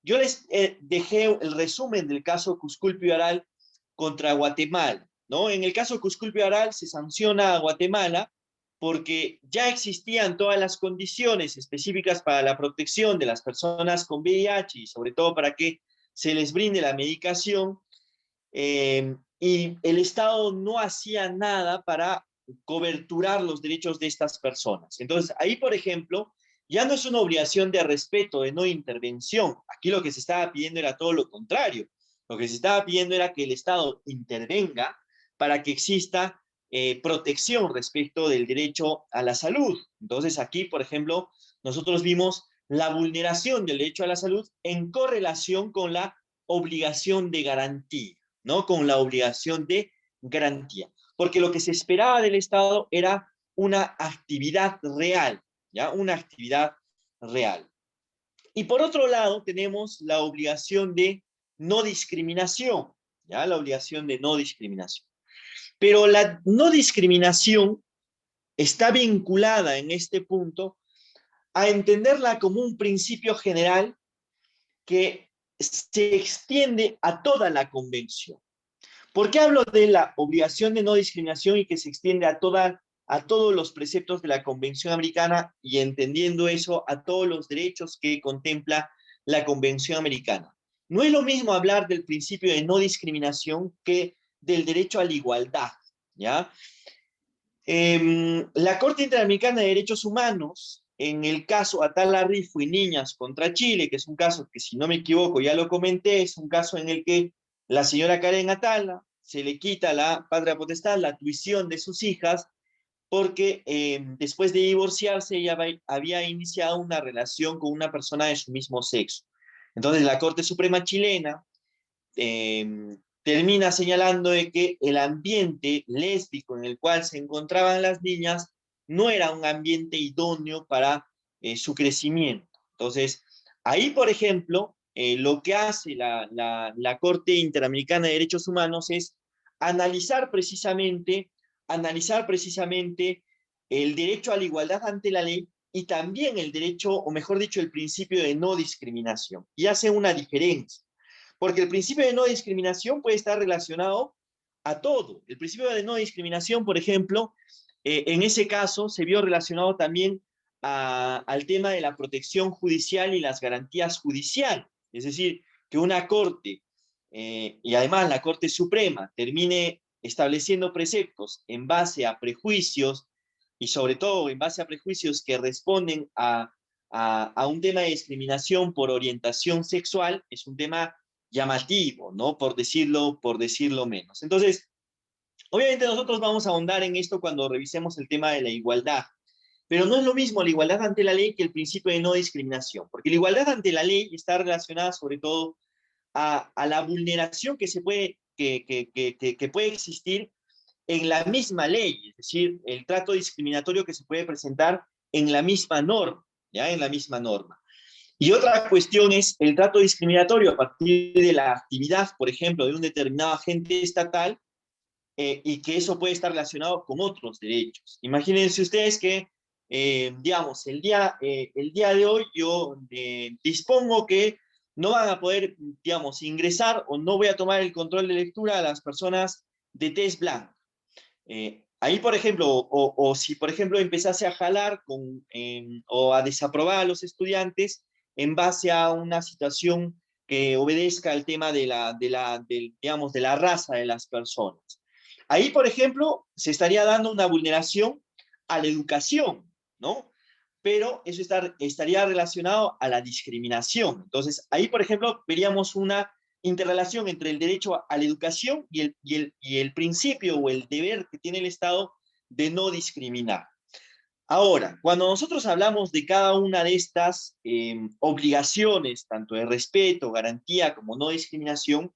A: Yo les dejé el resumen del caso Cusculpio-Aral contra Guatemala, ¿no? En el caso Cusculpio-Aral se sanciona a Guatemala porque ya existían todas las condiciones específicas para la protección de las personas con VIH y sobre todo para que se les brinde la medicación, y el Estado no hacía nada para coberturar los derechos de estas personas. Entonces, ahí, por ejemplo, ya no es una obligación de respeto, de no intervención. Aquí lo que se estaba pidiendo era todo lo contrario. Lo que se estaba pidiendo era que el Estado intervenga para que exista protección respecto del derecho a la salud. Entonces, aquí, por ejemplo, nosotros vimos la vulneración del derecho a la salud en correlación con la obligación de garantía, ¿no? Con la obligación de garantía. Porque lo que se esperaba del Estado era una actividad real, ¿ya? Una actividad real. Y por otro lado, tenemos la obligación de no discriminación, ¿ya? La obligación de no discriminación. Pero la no discriminación está vinculada en este punto a entenderla como un principio general que se extiende a toda la convención. ¿Por qué hablo de la obligación de no discriminación y que se extiende a todos los preceptos de la Convención Americana y entendiendo eso a todos los derechos que contempla la Convención Americana? No es lo mismo hablar del principio de no discriminación que del derecho a la igualdad, ¿ya? La Corte Interamericana de Derechos Humanos, en el caso Atala Rifo y Niñas contra Chile, que es un caso que, si no me equivoco, ya lo comenté, es un caso en el que la señora Karen Atala se le quita la patria potestad, la tuición de sus hijas, porque después de divorciarse ella había iniciado una relación con una persona de su mismo sexo. Entonces la Corte Suprema chilena termina señalando de que el ambiente lésbico en el cual se encontraban las niñas no era un ambiente idóneo para su crecimiento. Entonces, ahí, por ejemplo, lo que hace la Corte Interamericana de Derechos Humanos es analizar precisamente el derecho a la igualdad ante la ley y también el derecho, o mejor dicho, el principio de no discriminación. Y hace una diferencia. Porque el principio de no discriminación puede estar relacionado a todo. El principio de no discriminación, por ejemplo, en ese caso se vio relacionado también al tema de la protección judicial y las garantías judiciales. Es decir, que una corte, y además la Corte Suprema, termine estableciendo preceptos en base a prejuicios, y sobre todo en base a prejuicios que responden a un tema de discriminación por orientación sexual, es un tema llamativo, ¿no? Por decirlo menos. Entonces, obviamente nosotros vamos a ahondar en esto cuando revisemos el tema de la igualdad, pero no es lo mismo la igualdad ante la ley que el principio de no discriminación, porque la igualdad ante la ley está relacionada sobre todo a la vulneración que puede existir en la misma ley, es decir, el trato discriminatorio que se puede presentar en la misma norma, ¿ya? En la misma norma. Y otra cuestión es el trato discriminatorio a partir de la actividad, por ejemplo, de un determinado agente estatal, y que eso puede estar relacionado con otros derechos. Imagínense ustedes que, digamos, el día de hoy yo dispongo que no van a poder, digamos, ingresar o no voy a tomar el control de lectura a las personas de tez blanca. Ahí, por ejemplo, o si, por ejemplo, empezase a jalar o a desaprobar a los estudiantes en base a una situación que obedezca al tema de la raza de las personas. Ahí, por ejemplo, se estaría dando una vulneración a la educación, ¿no? Pero eso estaría relacionado a la discriminación. Entonces, ahí, por ejemplo, veríamos una interrelación entre el derecho a la educación y el principio o el deber que tiene el Estado de no discriminar. Ahora, cuando nosotros hablamos de cada una de estas obligaciones, tanto de respeto, garantía como no discriminación,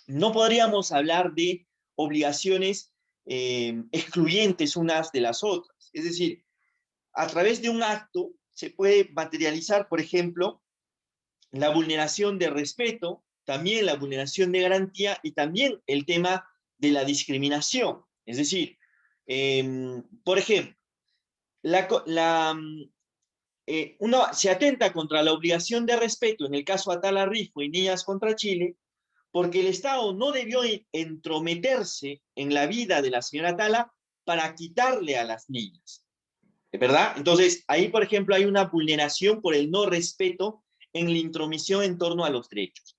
A: no podríamos hablar de obligaciones excluyentes unas de las otras. Es decir, a través de un acto se puede materializar, por ejemplo, la vulneración de respeto, también la vulneración de garantía y también el tema de la discriminación. Es decir, por ejemplo, se atenta contra la obligación de respeto en el caso Atala Rifo y Niñas contra Chile, porque el Estado no debió entrometerse en la vida de la señora Atala para quitarle a las niñas. ¿verdad? Entonces, ahí, por ejemplo, hay una vulneración por el no respeto en la intromisión en torno a los derechos.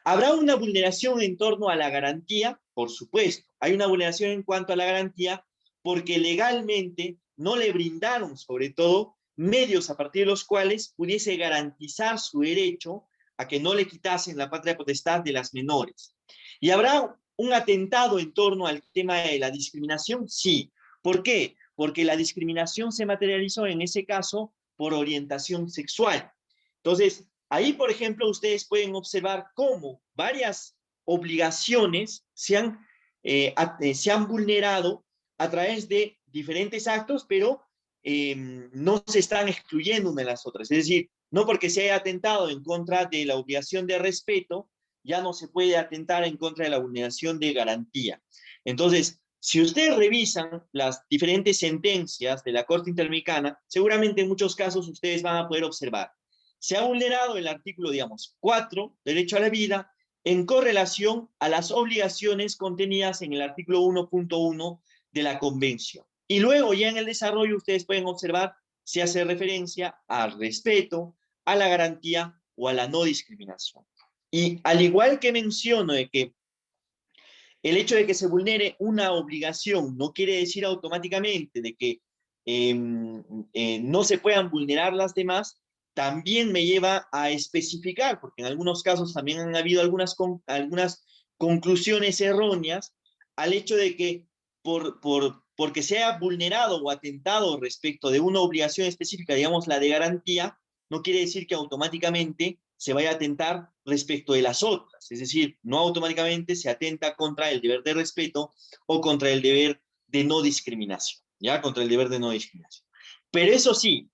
A: ¿Habrá una vulneración en torno a la garantía? Por supuesto. Hay una vulneración en cuanto a la garantía porque legalmente no le brindaron, sobre todo, medios a partir de los cuales pudiese garantizar su derecho a que no le quitasen la patria potestad de las menores. ¿Y habrá un atentado en torno al tema de la discriminación? Sí. ¿Por qué? Porque la discriminación se materializó en ese caso por orientación sexual. Entonces, ahí, por ejemplo, ustedes pueden observar cómo varias obligaciones se han vulnerado a través de diferentes actos, pero no se están excluyendo una de las otras. Es decir, no porque se haya atentado en contra de la obligación de respeto, ya no se puede atentar en contra de la vulneración de garantía. Entonces, si ustedes revisan las diferentes sentencias de la Corte Interamericana, seguramente en muchos casos ustedes van a poder observar. Se ha vulnerado el artículo, digamos, 4, derecho a la vida, en correlación a las obligaciones contenidas en el artículo 1.1 de la Convención. Y luego ya en el desarrollo ustedes pueden observar si hace referencia al respeto, a la garantía o a la no discriminación. Y al igual que menciono de que el hecho de que se vulnere una obligación no quiere decir automáticamente de que no se puedan vulnerar las demás, también me lleva a especificar, porque en algunos casos también han habido algunas conclusiones erróneas al hecho de que porque se haya vulnerado o atentado respecto de una obligación específica, digamos la de garantía, no quiere decir que automáticamente se vaya a atentar respecto de las otras. Es decir, no automáticamente se atenta contra el deber de respeto o contra el deber de no discriminación, ¿ya? Contra el deber de no discriminación. Pero eso sí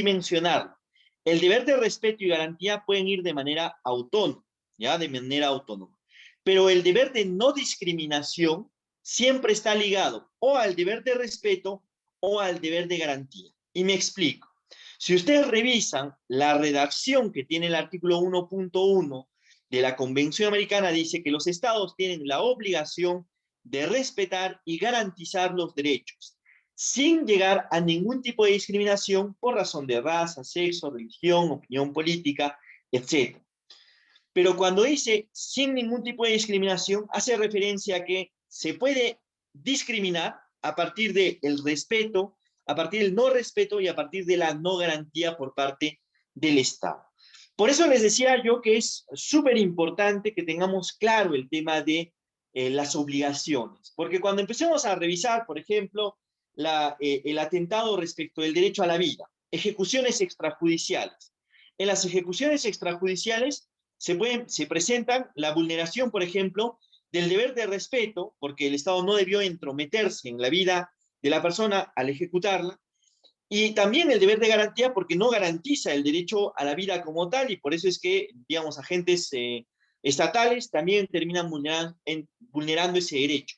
A: mencionarlo. El deber de respeto y garantía pueden ir de manera autónoma, ¿ya? De manera autónoma. Pero el deber de no discriminación siempre está ligado o al deber de respeto o al deber de garantía. Y me explico. Si ustedes revisan la redacción que tiene el artículo 1.1 de la Convención Americana, dice que los estados tienen la obligación de respetar y garantizar los derechos, sin llegar a ningún tipo de discriminación por razón de raza, sexo, religión, opinión política, etc. Pero cuando dice sin ningún tipo de discriminación, hace referencia a que se puede discriminar a partir del respeto, a partir del no respeto y a partir de la no garantía por parte del Estado. Por eso les decía yo que es súper importante que tengamos claro el tema de las obligaciones, porque cuando empecemos a revisar, por ejemplo, el atentado respecto del derecho a la vida, ejecuciones extrajudiciales. En las ejecuciones extrajudiciales se presentan la vulneración, por ejemplo, del deber de respeto, porque el Estado no debió entrometerse en la vida de la persona al ejecutarla, y también el deber de garantía porque no garantiza el derecho a la vida como tal, y por eso es que, digamos, agentes estatales también terminan vulnerando ese derecho.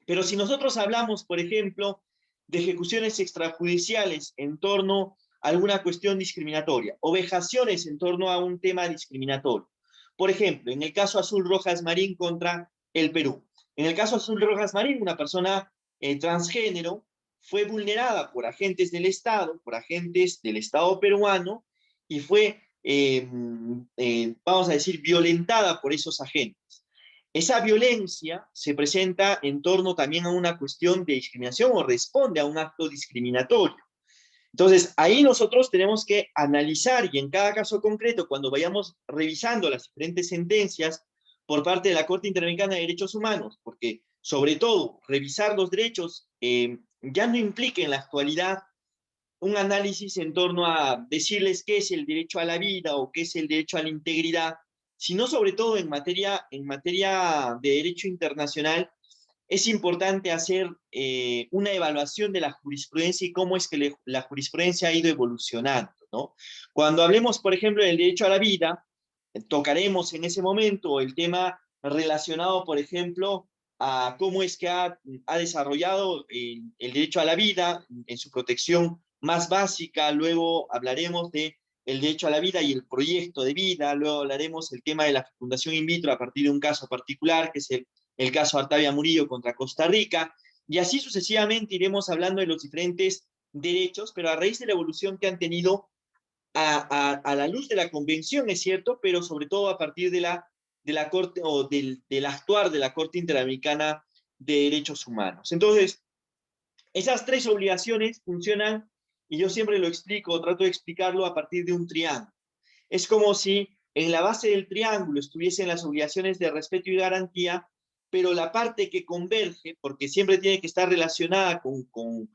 A: Pero si nosotros hablamos, por ejemplo, de ejecuciones extrajudiciales en torno a alguna cuestión discriminatoria, o vejaciones en torno a un tema discriminatorio, por ejemplo, en el caso Azul Rojas Marín contra el Perú. En el caso Azul Rojas Marín, una persona transgénero fue vulnerada por agentes del Estado peruano, y fue, vamos a decir, violentada por esos agentes. Esa violencia se presenta en torno también a una cuestión de discriminación o responde a un acto discriminatorio. Entonces, ahí nosotros tenemos que analizar, y en cada caso concreto, cuando vayamos revisando las diferentes sentencias por parte de la Corte Interamericana de Derechos Humanos, porque sobre todo revisar los derechos ya no implica en la actualidad un análisis en torno a decirles qué es el derecho a la vida o qué es el derecho a la integridad, sino sobre todo en materia de derecho internacional. Es importante hacer una evaluación de la jurisprudencia y cómo es que la jurisprudencia ha ido evolucionando, ¿no? Cuando hablemos, por ejemplo, del derecho a la vida, tocaremos en ese momento el tema relacionado, por ejemplo, a cómo es que ha desarrollado el derecho a la vida en su protección más básica. Luego hablaremos del derecho a la vida y el proyecto de vida. Luego hablaremos del tema de la fecundación in vitro a partir de un caso particular, que es el caso Artavia Murillo contra Costa Rica, y así sucesivamente iremos hablando de los diferentes derechos, pero a raíz de la evolución que han tenido a la luz de la convención, es cierto, pero sobre todo a partir de la Corte, o del actuar de la Corte Interamericana de Derechos Humanos. Entonces, esas tres obligaciones funcionan, y yo siempre lo explico, trato de explicarlo a partir de un triángulo. Es como si en la base del triángulo estuviesen las obligaciones de respeto y garantía, pero la parte que converge, porque siempre tiene que estar relacionada con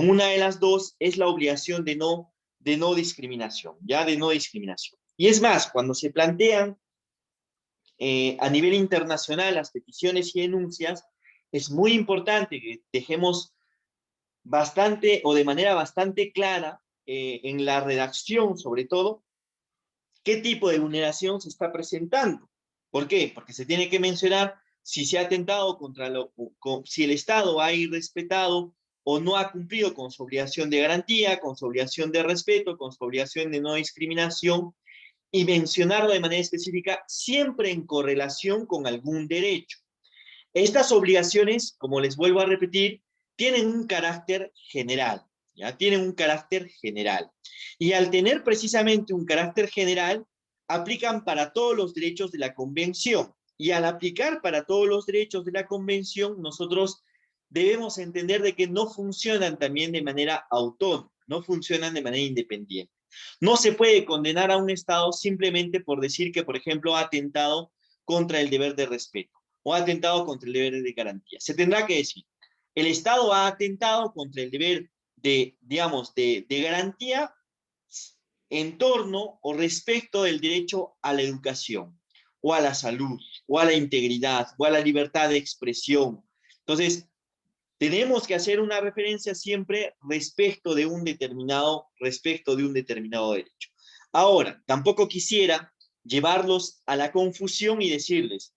A: una de las dos, es la obligación de no discriminación, ¿ya? De no discriminación. Y es más, cuando se plantean a nivel internacional las peticiones y denuncias, es muy importante que dejemos bastante, o de manera bastante clara, en la redacción sobre todo, qué tipo de vulneración se está presentando. ¿Por qué? Porque se tiene que mencionar si se ha atentado si el Estado ha irrespetado o no ha cumplido con su obligación de garantía, con su obligación de respeto, con su obligación de no discriminación, y mencionarlo de manera específica, siempre en correlación con algún derecho. Estas obligaciones, como les vuelvo a repetir, tienen un carácter general, ¿ya? Tienen un carácter general. Y al tener precisamente un carácter general, aplican para todos los derechos de la Convención. Y al aplicar para todos los derechos de la Convención, nosotros debemos entender de que no funcionan también de manera autónoma, no funcionan de manera independiente. No se puede condenar a un Estado simplemente por decir que, por ejemplo, ha atentado contra el deber de respeto o ha atentado contra el deber de garantía. Se tendrá que decir, el Estado ha atentado contra el deber de garantía en torno o respecto del derecho a la educación, o a la salud, o a la integridad, o a la libertad de expresión. Entonces, tenemos que hacer una referencia siempre respecto de un determinado derecho. Ahora, tampoco quisiera llevarlos a la confusión y decirles,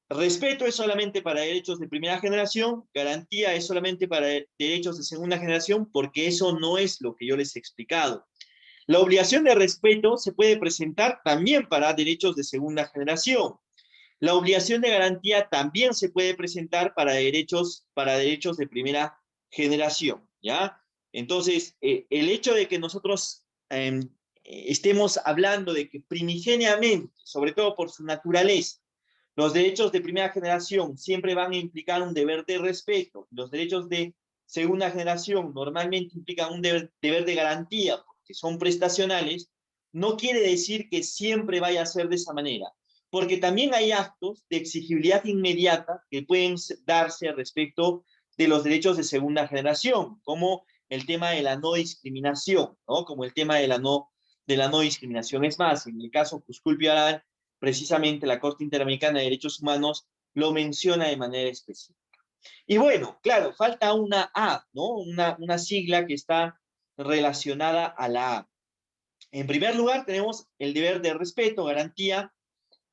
A: respeto es solamente para derechos de primera generación, garantía es solamente para derechos de segunda generación, porque eso no es lo que yo les he explicado. La obligación de respeto se puede presentar también para derechos de segunda generación. La obligación de garantía también se puede presentar para derechos de primera generación, ¿ya? Entonces, el hecho de que nosotros estemos hablando de que primigeniamente, sobre todo por su naturaleza, los derechos de primera generación siempre van a implicar un deber de respeto, los derechos de segunda generación normalmente implican un deber de garantía, porque son prestacionales, no quiere decir que siempre vaya a ser de esa manera, porque también hay actos de exigibilidad inmediata que pueden darse respecto de los derechos de segunda generación, como el tema de la no discriminación, ¿no? Como el tema de la no discriminación. Es más, en el caso Cusculpi-Aral, precisamente la Corte Interamericana de Derechos Humanos lo menciona de manera específica. Y bueno, claro, falta una A, ¿no? Una sigla que está relacionada a la A. En primer lugar, tenemos el deber de respeto, garantía,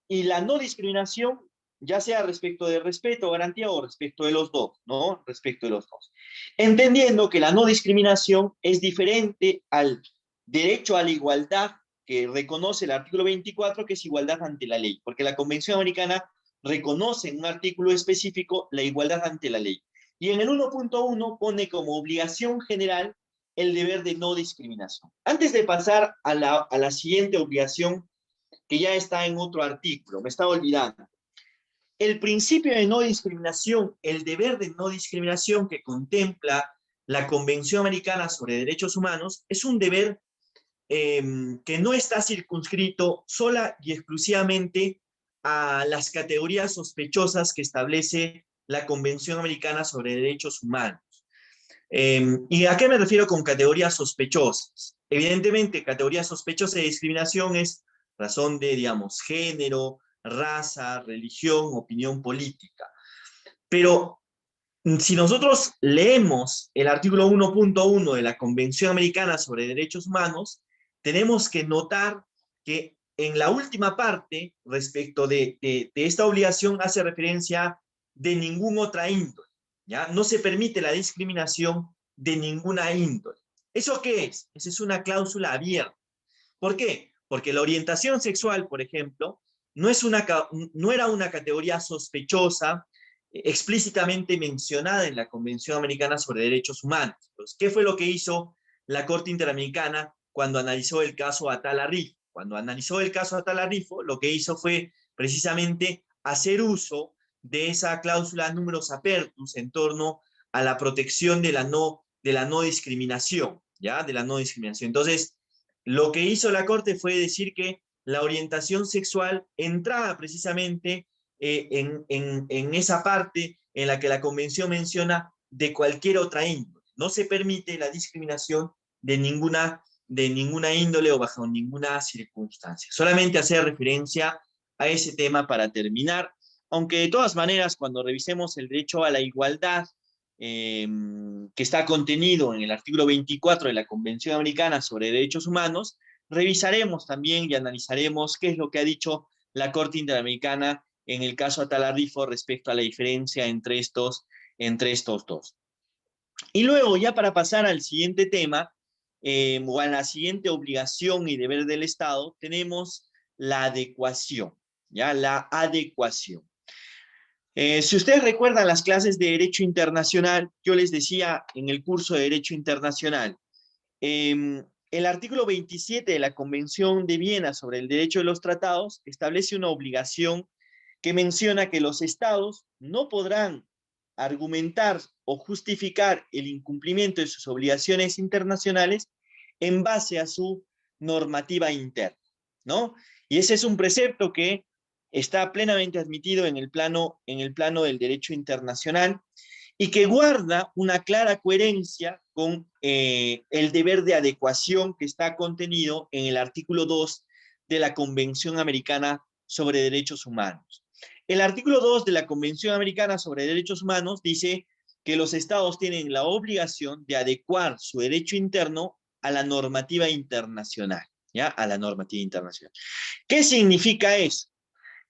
A: y la no discriminación, ya sea respecto de respeto, garantía o respecto de los dos, ¿no? Respecto de los dos. Entendiendo que la no discriminación es diferente al derecho a la igualdad que reconoce el artículo 24, que es igualdad ante la ley, porque la Convención Americana reconoce en un artículo específico la igualdad ante la ley. Y en el 1.1 pone como obligación general el deber de no discriminación. Antes de pasar a la siguiente obligación, que ya está en otro artículo, me estaba olvidando. El principio de no discriminación, el deber de no discriminación que contempla la Convención Americana sobre Derechos Humanos, es un deber que no está circunscrito sola y exclusivamente a las categorías sospechosas que establece la Convención Americana sobre Derechos Humanos. ¿Y a qué me refiero con categorías sospechosas? Evidentemente, categorías sospechosas de discriminación es razón de, digamos, género, raza, religión, opinión política. Pero si nosotros leemos el artículo 1.1 de la Convención Americana sobre Derechos Humanos, tenemos que notar que en la última parte, respecto de esta obligación, hace referencia de ninguna otra índole, ¿ya? No se permite la discriminación de ninguna índole. ¿Eso qué es? Esa es una cláusula abierta. ¿Por qué? Porque la orientación sexual, por ejemplo, no era una categoría sospechosa explícitamente mencionada en la Convención Americana sobre Derechos Humanos. Entonces, ¿qué fue lo que hizo la Corte Interamericana cuando analizó el caso Atala Rifo? Cuando analizó el caso Atala Rifo, lo que hizo fue precisamente hacer uso de esa cláusula numerus apertus en torno a la protección de la no discriminación, ¿ya? De la no discriminación. Entonces, lo que hizo la Corte fue decir que la orientación sexual entraba precisamente en esa parte en la que la Convención menciona de cualquier otra índole. No se permite la discriminación de ninguna índole o bajo ninguna circunstancia. Solamente hacer referencia a ese tema para terminar, aunque de todas maneras, cuando revisemos el derecho a la igualdad, que está contenido en el artículo 24 de la Convención Americana sobre Derechos Humanos, revisaremos también y analizaremos qué es lo que ha dicho la Corte Interamericana en el caso Atala Rifo respecto a la diferencia entre estos dos. Y luego, ya para pasar al siguiente tema, o a la siguiente obligación y deber del Estado, tenemos la adecuación, ¿ya? La adecuación. Si ustedes recuerdan las clases de Derecho Internacional, yo les decía en el curso de Derecho Internacional, el artículo 27 de la Convención de Viena sobre el Derecho de los Tratados establece una obligación que menciona que los estados no podrán argumentar o justificar el incumplimiento de sus obligaciones internacionales en base a su normativa interna, ¿no? Y ese es un precepto que está plenamente admitido en el plano del derecho internacional y que guarda una clara coherencia con el deber de adecuación que está contenido en el artículo 2 de la Convención Americana sobre Derechos Humanos. El artículo 2 de la Convención Americana sobre Derechos Humanos dice que los estados tienen la obligación de adecuar su derecho interno a la normativa internacional, ¿ya? A la normativa internacional. ¿Qué significa eso?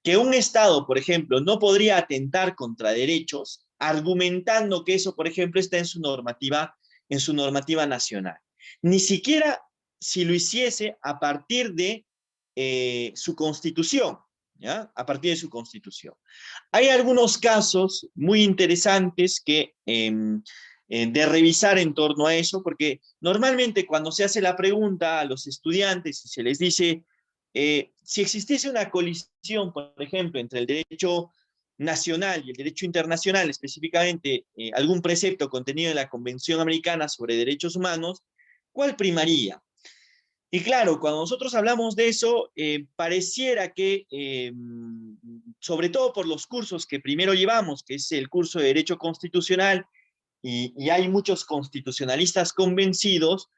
A: Que un estado, por ejemplo, no podría atentar contra derechos argumentando que eso, por ejemplo, está en su normativa nacional. Ni siquiera si lo hiciese a partir de su constitución, ¿ya? A partir de su constitución. Hay algunos casos muy interesantes que de revisar en torno a eso, porque normalmente cuando se hace la pregunta a los estudiantes y se les dice si existiese una colisión, por ejemplo, entre el derecho nacional y el derecho internacional, específicamente algún precepto contenido en la Convención Americana sobre Derechos Humanos, ¿cuál primaría? Y claro, cuando nosotros hablamos de eso, pareciera que, sobre todo por los cursos que primero llevamos, que es el curso de Derecho Constitucional, y hay muchos constitucionalistas convencidos,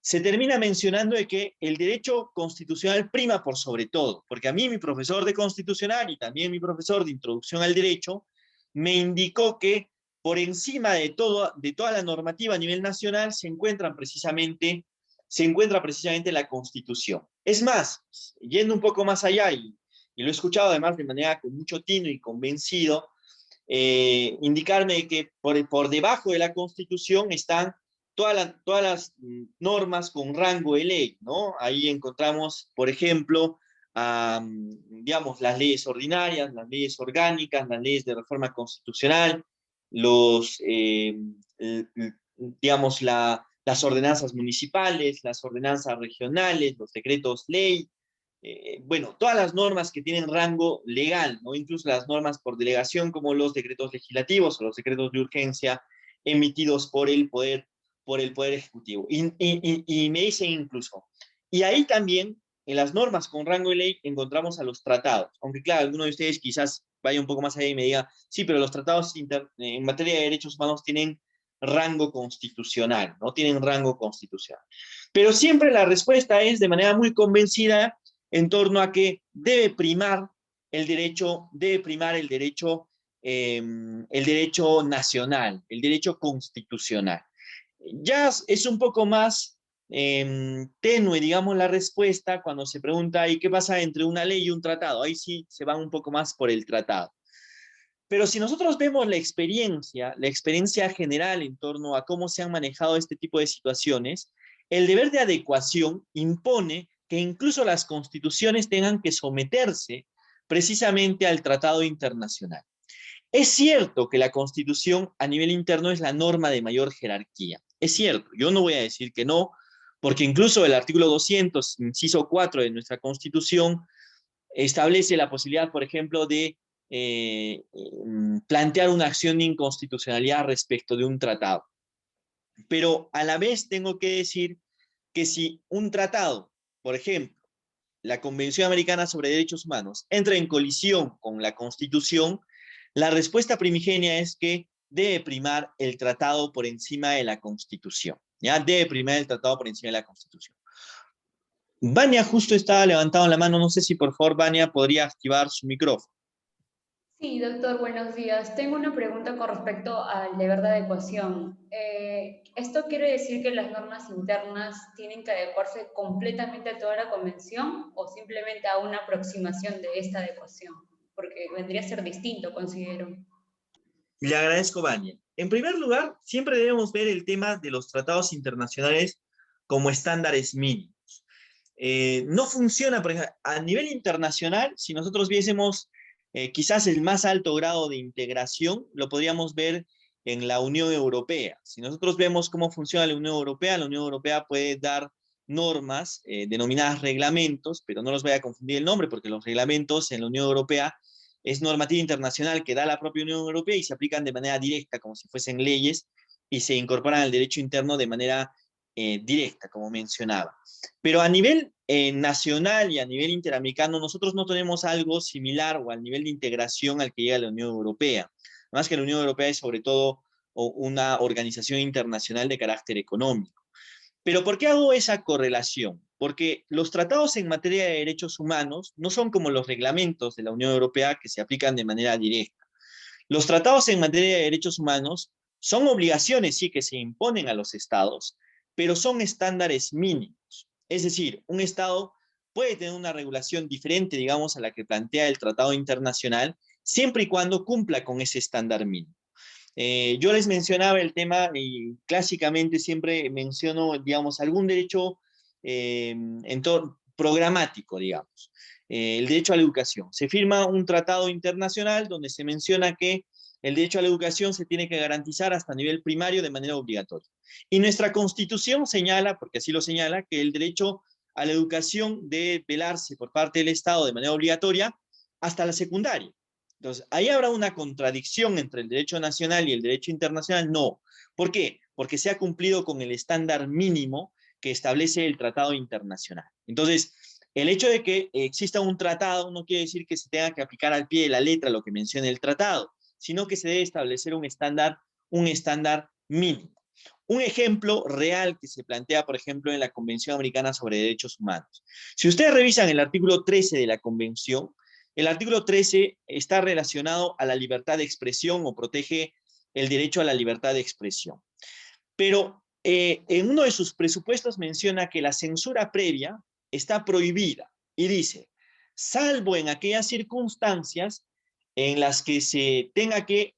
A: se termina mencionando de que el derecho constitucional prima por sobre todo, porque a mí mi profesor de constitucional y también mi profesor de introducción al derecho me indicó que por encima de toda la normativa a nivel nacional se encuentra precisamente la Constitución. Es más, yendo un poco más allá, y lo he escuchado además de manera con mucho tino y convencido, indicarme que por debajo de la Constitución están todas las normas con rango de ley, ¿no? Ahí encontramos, por ejemplo, digamos, las leyes ordinarias, las leyes orgánicas, las leyes de reforma constitucional, digamos, las ordenanzas municipales, las ordenanzas regionales, los decretos ley, bueno, todas las normas que tienen rango legal, ¿no? Incluso las normas por delegación, como los decretos legislativos o los decretos de urgencia emitidos por el Poder Ejecutivo. Y me dicen incluso, y ahí también, en las normas con rango de ley, encontramos a los tratados. Aunque claro, alguno de ustedes quizás vaya un poco más allá y me diga, sí, pero los tratados en materia de derechos humanos tienen rango constitucional, no tienen rango constitucional. Pero siempre la respuesta es de manera muy convencida en torno a que debe primar el derecho nacional, el derecho constitucional. Ya es un poco más tenue, digamos, la respuesta cuando se pregunta, ¿y qué pasa entre una ley y un tratado? Ahí sí se van un poco más por el tratado. Pero si nosotros vemos la experiencia general en torno a cómo se han manejado este tipo de situaciones, el deber de adecuación impone que incluso las constituciones tengan que someterse precisamente al tratado internacional. Es cierto que la Constitución a nivel interno es la norma de mayor jerarquía. Es cierto, yo no voy a decir que no, porque incluso el artículo 200, inciso 4 de nuestra Constitución, establece la posibilidad, por ejemplo, de plantear una acción de inconstitucionalidad respecto de un tratado. Pero a la vez tengo que decir que si un tratado, por ejemplo, la Convención Americana sobre Derechos Humanos, entra en colisión con la Constitución, la respuesta primigenia es que debe primar el tratado por encima de la Constitución. ¿Ya? Debe primar el tratado por encima de la Constitución. Vania justo estaba levantando la mano, no sé si por favor Vania podría activar su micrófono.
K: Sí, doctor, buenos días. Tengo una pregunta con respecto al deber de adecuación. ¿Esto quiere decir que las normas internas tienen que adecuarse completamente a toda la convención o simplemente a una aproximación de esta adecuación? Porque vendría a ser distinto, considero.
A: Le agradezco, Vania. En primer lugar, siempre debemos ver el tema de los tratados internacionales como estándares mínimos. No funciona, por ejemplo, a nivel internacional, si nosotros viésemos quizás el más alto grado de integración, lo podríamos ver en la Unión Europea. Si nosotros vemos cómo funciona la Unión Europea puede dar normas denominadas reglamentos, pero no los voy a confundir el nombre, porque los reglamentos en la Unión Europea es normativa internacional que da la propia Unión Europea y se aplican de manera directa, como si fuesen leyes, y se incorporan al derecho interno de manera directa, como mencionaba. Pero a nivel nacional y a nivel interamericano, nosotros no tenemos algo similar o al nivel de integración al que llega la Unión Europea. Además que la Unión Europea es sobre todo una organización internacional de carácter económico. Pero ¿por qué hago esa correlación? Porque los tratados en materia de derechos humanos no son como los reglamentos de la Unión Europea que se aplican de manera directa. Los tratados en materia de derechos humanos son obligaciones, sí, que se imponen a los estados, pero son estándares mínimos. Es decir, un estado puede tener una regulación diferente, digamos, a la que plantea el tratado internacional, siempre y cuando cumpla con ese estándar mínimo. Yo les mencionaba el tema, y clásicamente siempre menciono, digamos, algún derecho programático, digamos. El derecho a la educación. Se firma un tratado internacional donde se menciona que el derecho a la educación se tiene que garantizar hasta nivel primario de manera obligatoria. Y nuestra Constitución señala, porque así lo señala, que el derecho a la educación debe velarse por parte del Estado de manera obligatoria hasta la secundaria. Entonces, ¿ahí habrá una contradicción entre el derecho nacional y el derecho internacional? No. ¿Por qué? Porque se ha cumplido con el estándar mínimo que establece el tratado internacional. Entonces, el hecho de que exista un tratado no quiere decir que se tenga que aplicar al pie de la letra lo que menciona el tratado, sino que se debe establecer un estándar mínimo. Un ejemplo real que se plantea, por ejemplo, en la Convención Americana sobre Derechos Humanos. Si ustedes revisan el artículo 13 de la Convención, el artículo 13 está relacionado a la libertad de expresión o protege el derecho a la libertad de expresión. Pero en uno de sus presupuestos menciona que la censura previa está prohibida y dice, salvo en aquellas circunstancias en las que se tenga que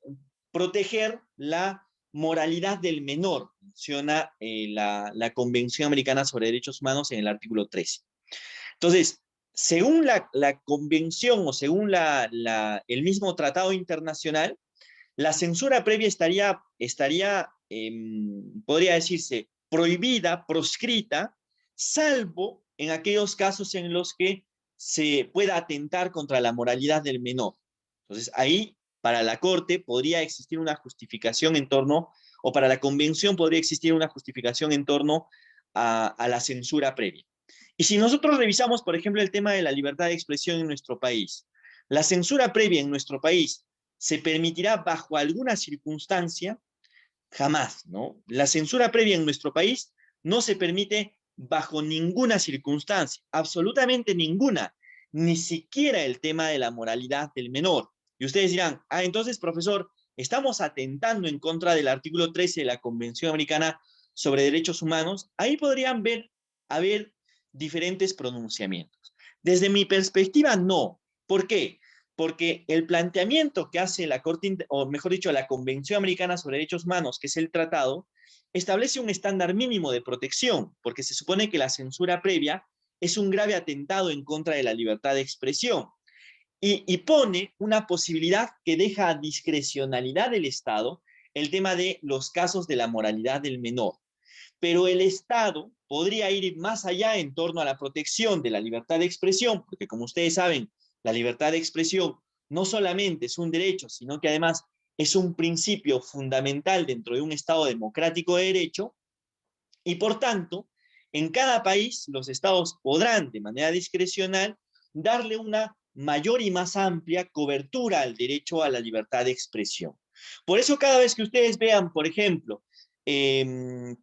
A: proteger la moralidad del menor, menciona la Convención Americana sobre Derechos Humanos en el artículo 13. Entonces, según la convención o según el mismo tratado internacional, la censura previa estaría podría decirse, prohibida, proscrita, salvo en aquellos casos en los que se pueda atentar contra la moralidad del menor. Entonces, ahí, para la Corte, podría existir una justificación en torno, o para la Convención podría existir una justificación en torno a la censura previa. Y si nosotros revisamos, por ejemplo, el tema de la libertad de expresión en nuestro país, la censura previa en nuestro país se permitirá bajo alguna circunstancia, jamás, ¿no? La censura previa en nuestro país no se permite bajo ninguna circunstancia, absolutamente ninguna, ni siquiera el tema de la moralidad del menor. Y ustedes dirán, entonces, profesor, estamos atentando en contra del artículo 13 de la Convención Americana sobre Derechos Humanos. Ahí podrían haber diferentes pronunciamientos. Desde mi perspectiva, no. ¿Por qué? Porque el planteamiento que hace la Corte, o mejor dicho, la Convención Americana sobre Derechos Humanos, que es el tratado, establece un estándar mínimo de protección, porque se supone que la censura previa es un grave atentado en contra de la libertad de expresión. y pone una posibilidad que deja a discrecionalidad del Estado el tema de los casos de la moralidad del menor. Pero el Estado podría ir más allá en torno a la protección de la libertad de expresión, porque como ustedes saben, la libertad de expresión no solamente es un derecho, sino que además es un principio fundamental dentro de un Estado democrático de derecho, y por tanto, en cada país los Estados podrán de manera discrecional darle una mayor y más amplia cobertura al derecho a la libertad de expresión. Por eso cada vez que ustedes vean, por ejemplo, que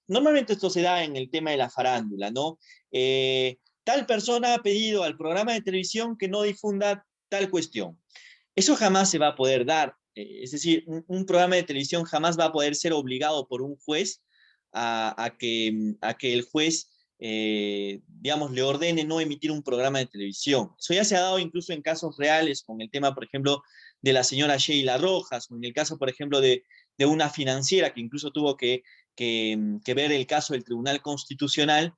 A: normalmente esto se da en el tema de la farándula, ¿no? Tal persona ha pedido al programa de televisión que no difunda tal cuestión. Eso jamás se va a poder dar. Es decir, un programa de televisión jamás va a poder ser obligado por un juez a que el juez, digamos, le ordene no emitir un programa de televisión. Eso ya se ha dado incluso en casos reales, con el tema, por ejemplo, de la señora Sheila Rojas, o en el caso, por ejemplo, de una financiera que incluso tuvo que ver el caso del Tribunal Constitucional,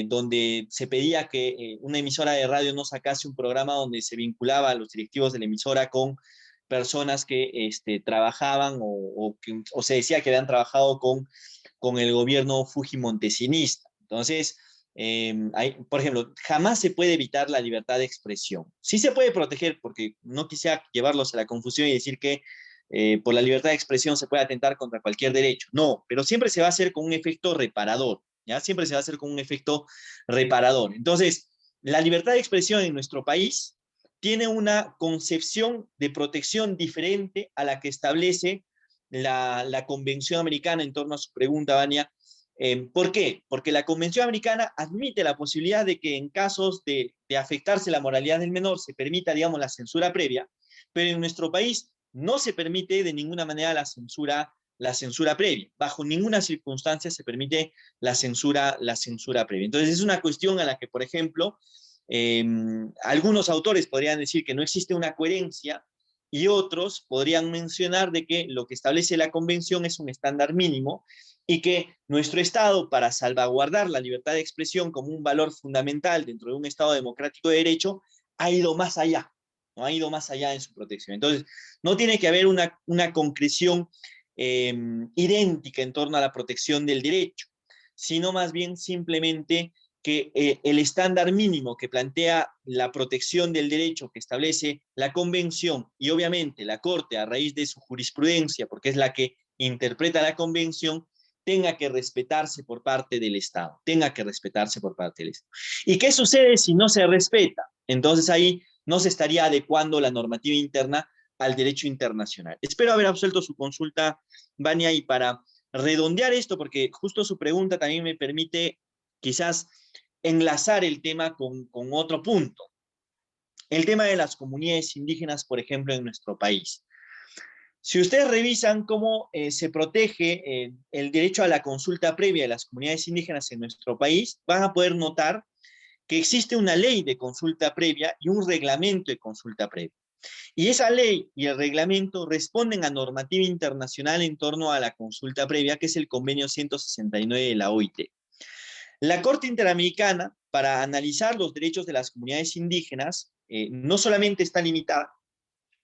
A: donde se pedía que una emisora de radio no sacase un programa donde se vinculaba a los directivos de la emisora con personas que trabajaban o se decía que habían trabajado con el gobierno fujimontesinista. Entonces, por ejemplo, jamás se puede evitar la libertad de expresión. Sí se puede proteger, porque no quisiera llevarlos a la confusión y decir que por la libertad de expresión se puede atentar contra cualquier derecho. No, pero siempre se va a hacer con un efecto reparador, ¿ya? Siempre se va a hacer con un efecto reparador. Entonces, la libertad de expresión en nuestro país tiene una concepción de protección diferente a la que establece la Convención Americana en torno a su pregunta, Vania. ¿Por qué? Porque la Convención Americana admite la posibilidad de que en casos de afectarse la moralidad del menor se permita, digamos, la censura previa, pero en nuestro país no se permite de ninguna manera la censura previa. Bajo ninguna circunstancia se permite la censura previa. Entonces es una cuestión a la que, por ejemplo, algunos autores podrían decir que no existe una coherencia y otros podrían mencionar de que lo que establece la Convención es un estándar mínimo y que nuestro Estado, para salvaguardar la libertad de expresión como un valor fundamental dentro de un Estado democrático de derecho, ha ido más allá, ¿no? Ha ido más allá en su protección. Entonces, no tiene que haber una concreción idéntica en torno a la protección del derecho, sino más bien simplemente que el estándar mínimo que plantea la protección del derecho que establece la Convención y obviamente la Corte a raíz de su jurisprudencia, porque es la que interpreta la Convención, tenga que respetarse por parte del Estado, ¿Y qué sucede si no se respeta? Entonces ahí no se estaría adecuando la normativa interna al derecho internacional. Espero haber absuelto su consulta, Vania, y para redondear esto, porque justo su pregunta también me permite quizás enlazar el tema con otro punto. El tema de las comunidades indígenas, por ejemplo, en nuestro país. Si ustedes revisan cómo se protege el derecho a la consulta previa de las comunidades indígenas en nuestro país, van a poder notar que existe una ley de consulta previa y un reglamento de consulta previa. Y esa ley y el reglamento responden a normativa internacional en torno a la consulta previa, que es el convenio 169 de la OIT. La Corte Interamericana, para analizar los derechos de las comunidades indígenas, no solamente está limitada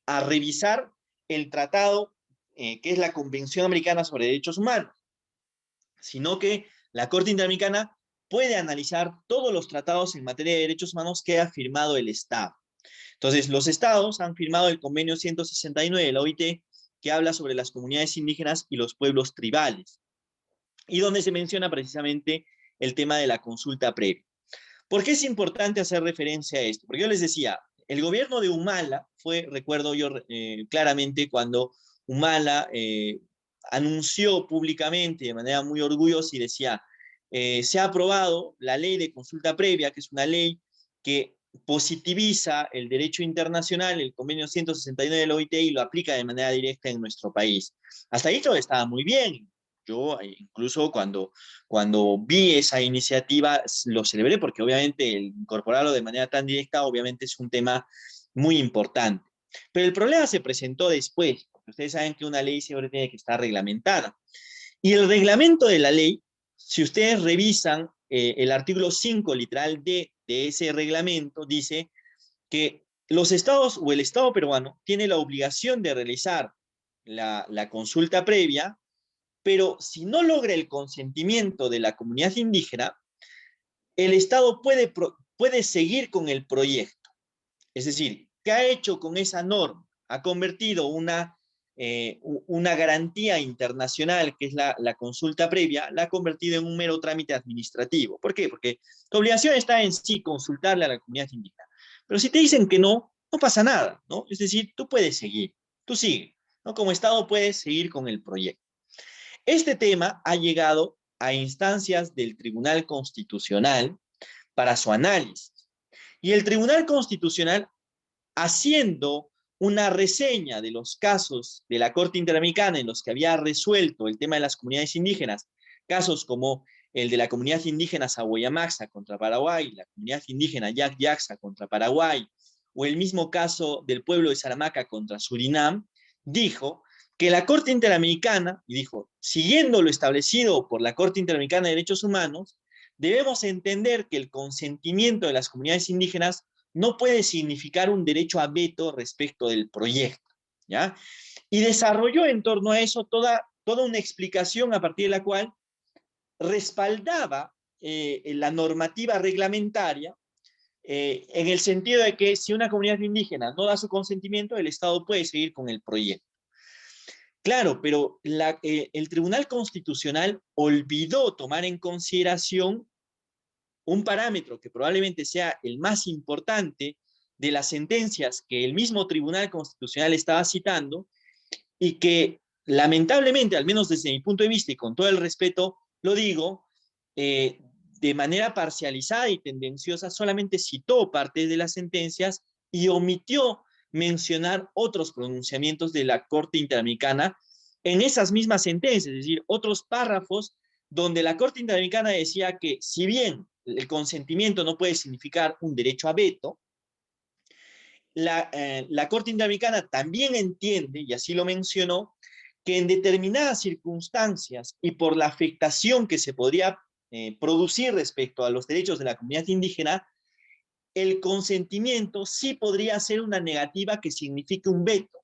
A: a revisar el tratado que es la Convención Americana sobre Derechos Humanos, sino que la Corte Interamericana puede analizar todos los tratados en materia de derechos humanos que ha firmado el Estado. Entonces, los Estados han firmado el convenio 169 de la OIT, que habla sobre las comunidades indígenas y los pueblos tribales, y donde se menciona precisamente el tema de la consulta previa. ¿Por qué es importante hacer referencia a esto? Porque yo les decía, el gobierno de Humala fue, recuerdo yo claramente, cuando Humala anunció públicamente de manera muy orgullosa y decía, se ha aprobado la ley de consulta previa, que es una ley que positiviza el derecho internacional, el convenio 169 de la OIT, y lo aplica de manera directa en nuestro país. Hasta ahí todo estaba muy bien. Yo incluso cuando vi esa iniciativa lo celebré, porque obviamente el incorporarlo de manera tan directa obviamente es un tema muy importante. Pero el problema se presentó después, porque ustedes saben que una ley siempre tiene que estar reglamentada. Y el reglamento de la ley, si ustedes revisan el artículo 5 literal D de ese reglamento, dice que los estados o el Estado peruano tiene la obligación de realizar la consulta previa, pero si no logra el consentimiento de la comunidad indígena, el Estado puede seguir con el proyecto. Es decir, ¿qué ha hecho con esa norma? Ha convertido una garantía internacional, que es la consulta previa, la ha convertido en un mero trámite administrativo. ¿Por qué? Porque tu obligación está en sí consultarle a la comunidad indígena. Pero si te dicen que no, no pasa nada, ¿no? Es decir, tú puedes seguir, tú sigue, ¿no? Como Estado puedes seguir con el proyecto. Este tema ha llegado a instancias del Tribunal Constitucional para su análisis. Y el Tribunal Constitucional, haciendo una reseña de los casos de la Corte Interamericana en los que había resuelto el tema de las comunidades indígenas, casos como el de la comunidad indígena Sahuayamaxa contra Paraguay, la comunidad indígena Yak Yaksa contra Paraguay, o el mismo caso del pueblo de Saramaca contra Surinam, dijo que la Corte Interamericana, y dijo, siguiendo lo establecido por la Corte Interamericana de Derechos Humanos, debemos entender que el consentimiento de las comunidades indígenas no puede significar un derecho a veto respecto del proyecto, ¿ya? Y desarrolló en torno a eso toda una explicación a partir de la cual respaldaba la normativa reglamentaria en el sentido de que si una comunidad indígena no da su consentimiento, el Estado puede seguir con el proyecto. Claro, pero el Tribunal Constitucional olvidó tomar en consideración un parámetro que probablemente sea el más importante de las sentencias que el mismo Tribunal Constitucional estaba citando y que lamentablemente, al menos desde mi punto de vista y con todo el respeto, lo digo, de manera parcializada y tendenciosa, solamente citó parte de las sentencias y omitió mencionar otros pronunciamientos de la Corte Interamericana en esas mismas sentencias, es decir, otros párrafos donde la Corte Interamericana decía que si bien el consentimiento no puede significar un derecho a veto, la Corte Interamericana también entiende, y así lo mencionó, que en determinadas circunstancias y por la afectación que se podría producir respecto a los derechos de la comunidad indígena, el consentimiento sí podría ser una negativa que signifique un veto,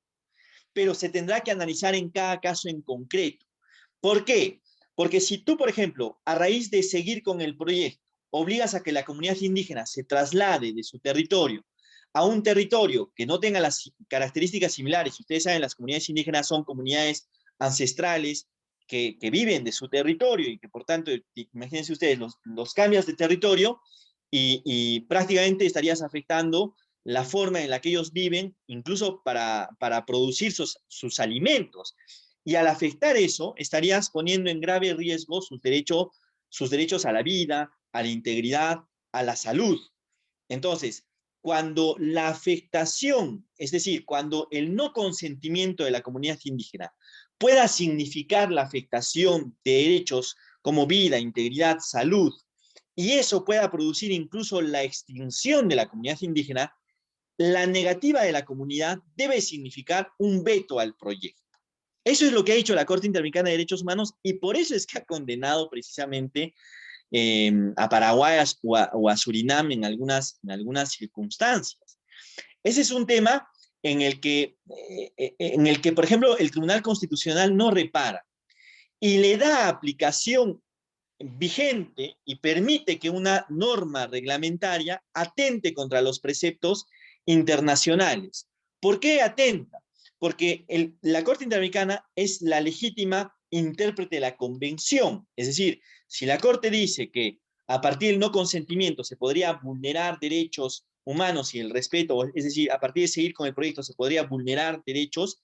A: pero se tendrá que analizar en cada caso en concreto. ¿Por qué? Porque si tú, por ejemplo, a raíz de seguir con el proyecto, obligas a que la comunidad indígena se traslade de su territorio a un territorio que no tenga las características similares, ustedes saben, las comunidades indígenas son comunidades ancestrales que viven de su territorio y que por tanto, imagínense ustedes, los cambias de territorio y prácticamente estarías afectando la forma en la que ellos viven, incluso para producir sus alimentos. Y al afectar eso, estarías poniendo en grave riesgo sus derechos a la vida, a la integridad, a la salud. Entonces, cuando la afectación, es decir, cuando el no consentimiento de la comunidad indígena pueda significar la afectación de derechos como vida, integridad, salud, y eso pueda producir incluso la extinción de la comunidad indígena, la negativa de la comunidad debe significar un veto al proyecto. Eso es lo que ha hecho la Corte Interamericana de Derechos Humanos y por eso es que ha condenado precisamente a Paraguay o a Surinam en algunas circunstancias. Ese es un tema en el que, por ejemplo, el Tribunal Constitucional no repara y le da aplicación vigente y permite que una norma reglamentaria atente contra los preceptos internacionales. ¿Por qué atenta? Porque la Corte Interamericana es la legítima intérprete de la convención. Es decir, si la Corte dice que a partir del no consentimiento se podría vulnerar derechos humanos y el respeto, es decir, a partir de seguir con el proyecto se podría vulnerar derechos,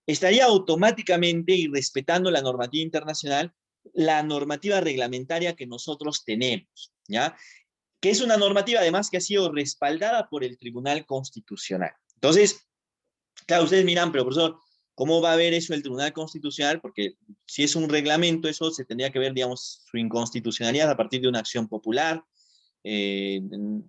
A: estaría automáticamente irrespetando la normativa internacional, la normativa reglamentaria que nosotros tenemos, ¿ya? Que es una normativa además que ha sido respaldada por el Tribunal Constitucional. Entonces, claro, ustedes miran, pero profesor, ¿cómo va a ver eso el Tribunal Constitucional? Porque si es un reglamento, eso se tendría que ver, digamos, su inconstitucionalidad a partir de una acción popular.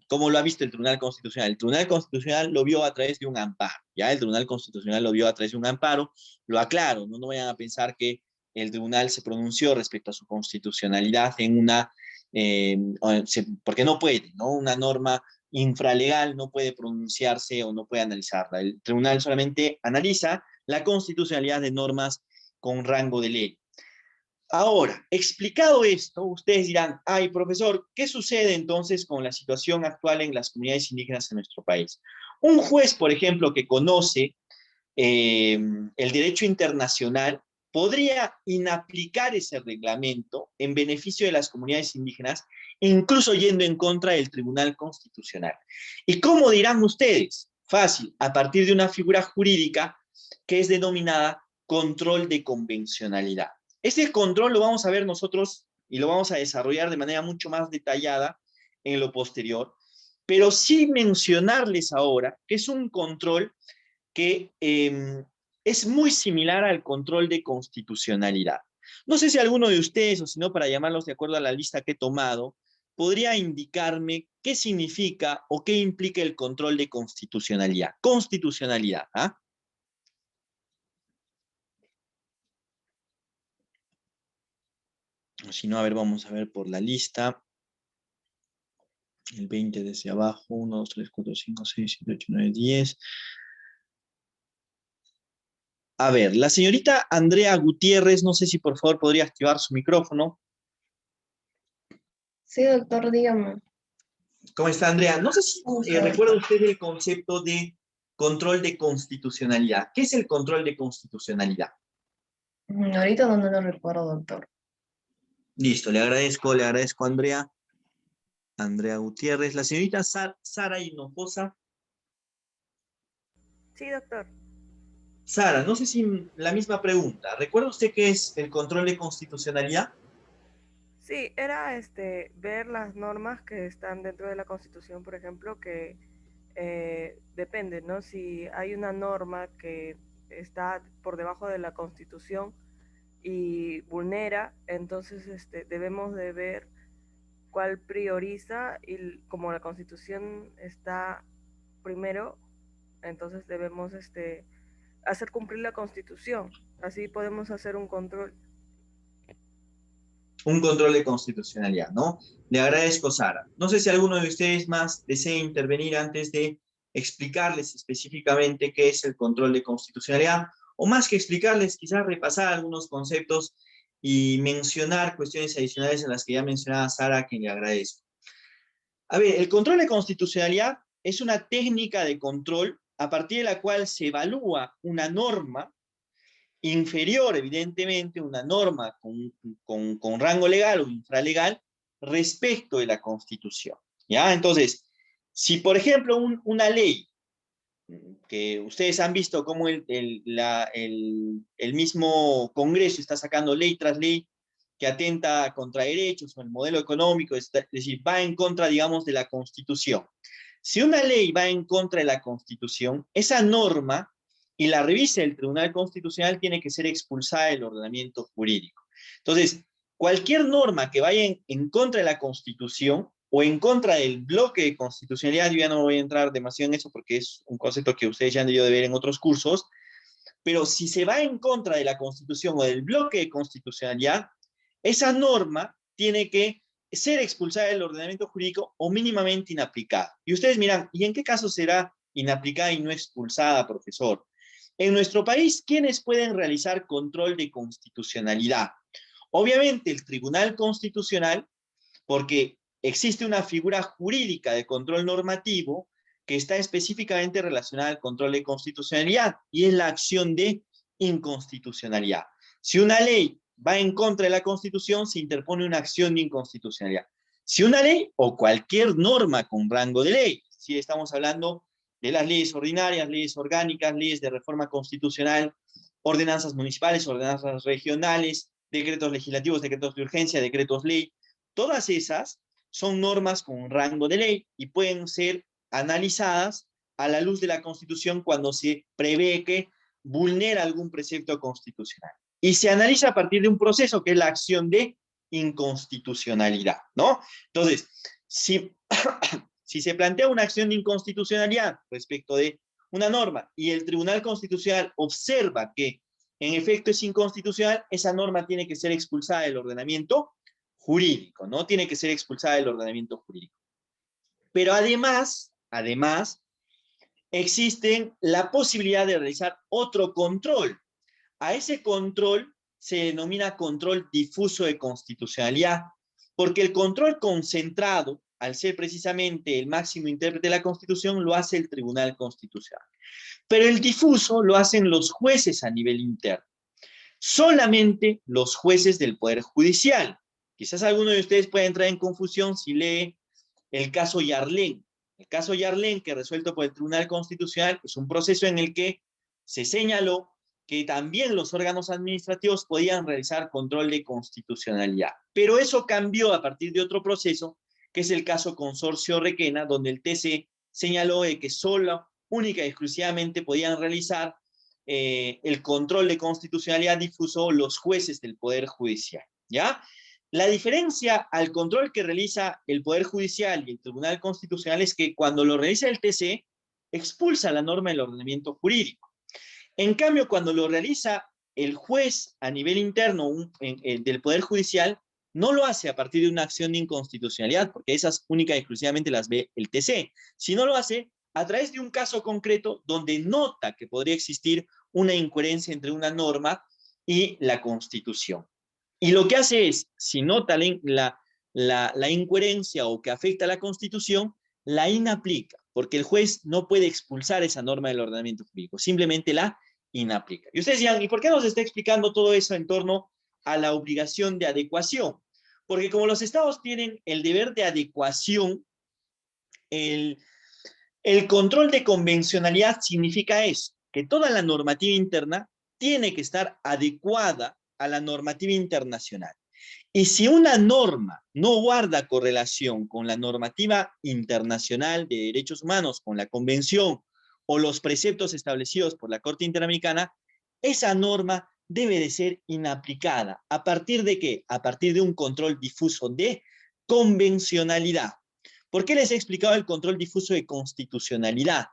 A: ¿Cómo lo ha visto el Tribunal Constitucional? El Tribunal Constitucional lo vio a través de un amparo, ¿ya? El Tribunal Constitucional lo vio a través de un amparo, lo aclaro, no vayan a pensar que el tribunal se pronunció respecto a su constitucionalidad en una, porque no puede, ¿no? Una norma infralegal no puede pronunciarse o no puede analizarla. El tribunal solamente analiza la constitucionalidad de normas con rango de ley. Ahora, explicado esto, ustedes dirán, ay, profesor, ¿qué sucede entonces con la situación actual en las comunidades indígenas en nuestro país? Un juez, por ejemplo, que conoce el derecho internacional, podría inaplicar ese reglamento en beneficio de las comunidades indígenas, incluso yendo en contra del Tribunal Constitucional. ¿Y cómo dirán ustedes? Fácil, a partir de una figura jurídica que es denominada control de convencionalidad. Este control lo vamos a ver nosotros y lo vamos a desarrollar de manera mucho más detallada en lo posterior, pero sí mencionarles ahora que es un control que es muy similar al control de constitucionalidad. No sé si alguno de ustedes, o si no, para llamarlos de acuerdo a la lista que he tomado, podría indicarme qué significa o qué implica el control de constitucionalidad. Constitucionalidad, ¿ah? Si no, a ver, vamos a ver por la lista. El 20 desde abajo, 1, 2, 3, 4, 5, 6, 7, 8, 9, 10. A ver, la señorita Andrea Gutiérrez, no sé si por favor podría activar su micrófono.
H: Sí, doctor, dígame.
A: ¿Cómo está, Andrea? No sé si recuerda usted el concepto de control de constitucionalidad. ¿Qué es el control de constitucionalidad?
H: Ahorita no lo recuerdo, doctor.
A: Listo, le agradezco, Andrea. Andrea Gutiérrez. La señorita Sara Hinojosa.
B: Sí, doctor.
A: Sara, no sé si la misma pregunta. ¿Recuerda usted qué es el control de constitucionalidad?
B: Sí, era ver las normas que están dentro de la Constitución, por ejemplo, que depende, ¿no? Si hay una norma que está por debajo de la Constitución y vulnera, entonces debemos de ver cuál prioriza, y como la Constitución está primero, entonces debemos hacer cumplir la Constitución. Así podemos hacer un control.
A: Un control de constitucionalidad, ¿no? Le agradezco, Sara. No sé si alguno de ustedes más desea intervenir antes de explicarles específicamente qué es el control de constitucionalidad, o más que explicarles, quizás repasar algunos conceptos y mencionar cuestiones adicionales en las que ya mencionaba Sara, a quien le agradezco. A ver, el control de constitucionalidad es una técnica de control a partir de la cual se evalúa una norma inferior, evidentemente, una norma con rango legal o infralegal respecto de la Constitución, ¿ya? Entonces, si por ejemplo una ley, que ustedes han visto cómo el mismo Congreso está sacando ley tras ley que atenta contra derechos o el modelo económico, es decir, va en contra, digamos, de la Constitución. Si una ley va en contra de la Constitución, esa norma, y la revisa el Tribunal Constitucional, tiene que ser expulsada del ordenamiento jurídico. Entonces, cualquier norma que vaya en contra de la Constitución o en contra del bloque de constitucionalidad, yo ya no voy a entrar demasiado en eso porque es un concepto que ustedes ya han debido de ver en otros cursos, pero si se va en contra de la Constitución o del bloque de constitucionalidad, esa norma tiene que ser expulsada del ordenamiento jurídico o mínimamente inaplicada. Y ustedes miran, ¿y en qué caso será inaplicada y no expulsada, profesor? En nuestro país, ¿quiénes pueden realizar control de constitucionalidad? Obviamente el Tribunal Constitucional, porque existe una figura jurídica de control normativo que está específicamente relacionada al control de constitucionalidad, y es la acción de inconstitucionalidad. Si una ley va en contra de la Constitución, se interpone una acción de inconstitucionalidad. Si una ley o cualquier norma con rango de ley, si estamos hablando de las leyes ordinarias, leyes orgánicas, leyes de reforma constitucional, ordenanzas municipales, ordenanzas regionales, decretos legislativos, decretos de urgencia, decretos ley, todas esas son normas con rango de ley y pueden ser analizadas a la luz de la Constitución cuando se prevé que vulnera algún precepto constitucional. Y se analiza a partir de un proceso que es la acción de inconstitucionalidad, ¿no? Entonces, si se plantea una acción de inconstitucionalidad respecto de una norma y el Tribunal Constitucional observa que en efecto es inconstitucional, esa norma tiene que ser expulsada del ordenamiento jurídico, ¿no? Tiene que ser expulsada del ordenamiento jurídico. Pero además, existe la posibilidad de realizar otro control. A ese control se denomina control difuso de constitucionalidad, porque el control concentrado, al ser precisamente el máximo intérprete de la Constitución, lo hace el Tribunal Constitucional. Pero el difuso lo hacen los jueces a nivel interno. Solamente los jueces del Poder Judicial. Quizás alguno de ustedes pueda entrar en confusión si lee el caso Yarlén. El caso Yarlén, que resuelto por el Tribunal Constitucional, es un proceso en el que se señaló que también los órganos administrativos podían realizar control de constitucionalidad. Pero eso cambió a partir de otro proceso, que es el caso Consorcio Requena, donde el TC señaló de que solo, única y exclusivamente podían realizar el control de constitucionalidad difuso los jueces del Poder Judicial, ¿ya? La diferencia al control que realiza el Poder Judicial y el Tribunal Constitucional es que cuando lo realiza el TC, expulsa la norma del ordenamiento jurídico. En cambio, cuando lo realiza el juez a nivel interno del Poder Judicial, no lo hace a partir de una acción de inconstitucionalidad, porque esas únicas y exclusivamente las ve el TC, sino lo hace a través de un caso concreto donde nota que podría existir una incoherencia entre una norma y la Constitución. Y lo que hace es, si nota la incoherencia o que afecta a la Constitución, la inaplica, porque el juez no puede expulsar esa norma del ordenamiento jurídico, simplemente la inaplica. Y ustedes dirán, ¿y por qué nos está explicando todo eso en torno a la obligación de adecuación? Porque como los estados tienen el deber de adecuación, el control de convencionalidad significa eso, que toda la normativa interna tiene que estar adecuada a la normativa internacional. Y si una norma no guarda correlación con la normativa internacional de derechos humanos, con la convención o los preceptos establecidos por la Corte Interamericana, esa norma debe de ser inaplicada. ¿A partir de qué? A partir de un control difuso de convencionalidad. ¿Por qué les he explicado el control difuso de constitucionalidad?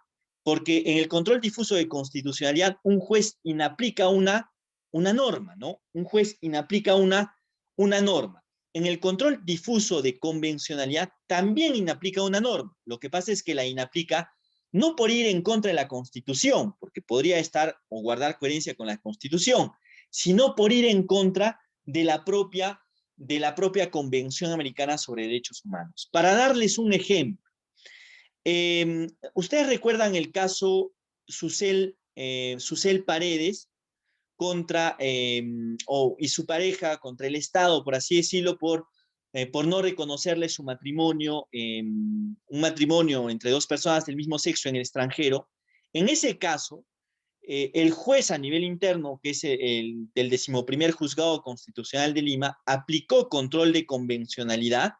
A: Porque en el control difuso de constitucionalidad un juez inaplica una norma, ¿no? Un juez inaplica una norma. En el control difuso de convencionalidad también inaplica una norma. Lo que pasa es que la inaplica no por ir en contra de la Constitución, porque podría estar o guardar coherencia con la Constitución, sino por ir en contra de la propia Convención Americana sobre Derechos Humanos. Para darles un ejemplo, ustedes recuerdan el caso Susel Paredes y su pareja contra el Estado, por así decirlo, por no reconocerle su matrimonio, un matrimonio entre dos personas del mismo sexo en el extranjero. En ese caso, el juez a nivel interno, que es el del 11º Juzgado Constitucional de Lima, aplicó control de convencionalidad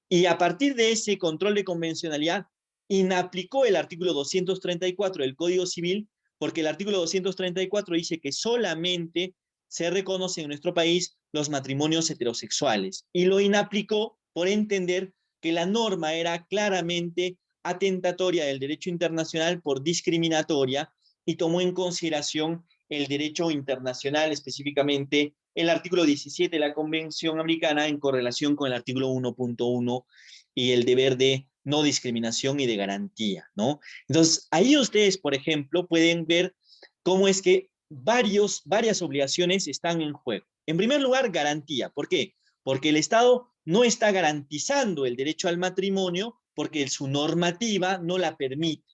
A: y a partir de ese control de convencionalidad inaplicó el artículo 234 del Código Civil, porque el artículo 234 dice que solamente se reconocen en nuestro país los matrimonios heterosexuales, y lo inaplicó por entender que la norma era claramente atentatoria del derecho internacional por discriminatoria, y tomó en consideración el derecho internacional, específicamente el artículo 17 de la Convención Americana en correlación con el artículo 1.1 y el deber de no discriminación y de garantía, ¿no? Entonces, ahí ustedes, por ejemplo, pueden ver cómo es que varias obligaciones están en juego. En primer lugar, garantía. ¿Por qué? Porque el Estado no está garantizando el derecho al matrimonio porque su normativa no la permite.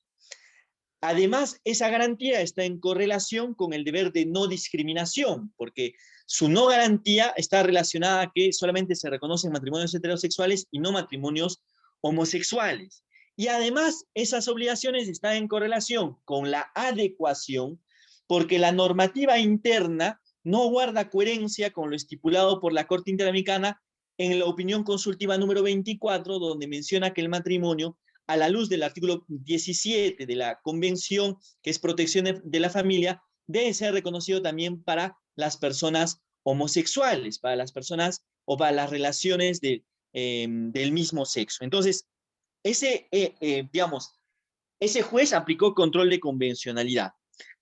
A: Además, esa garantía está en correlación con el deber de no discriminación, porque su no garantía está relacionada a que solamente se reconocen matrimonios heterosexuales y no matrimonios homosexuales. Y además, esas obligaciones están en correlación con la adecuación, porque la normativa interna no guarda coherencia con lo estipulado por la Corte Interamericana en la opinión consultiva número 24, donde menciona que el matrimonio, a la luz del artículo 17 de la Convención, que es protección de la familia, debe ser reconocido también para las personas homosexuales, para las personas o para las relaciones del mismo sexo. Entonces, ese juez aplicó control de convencionalidad.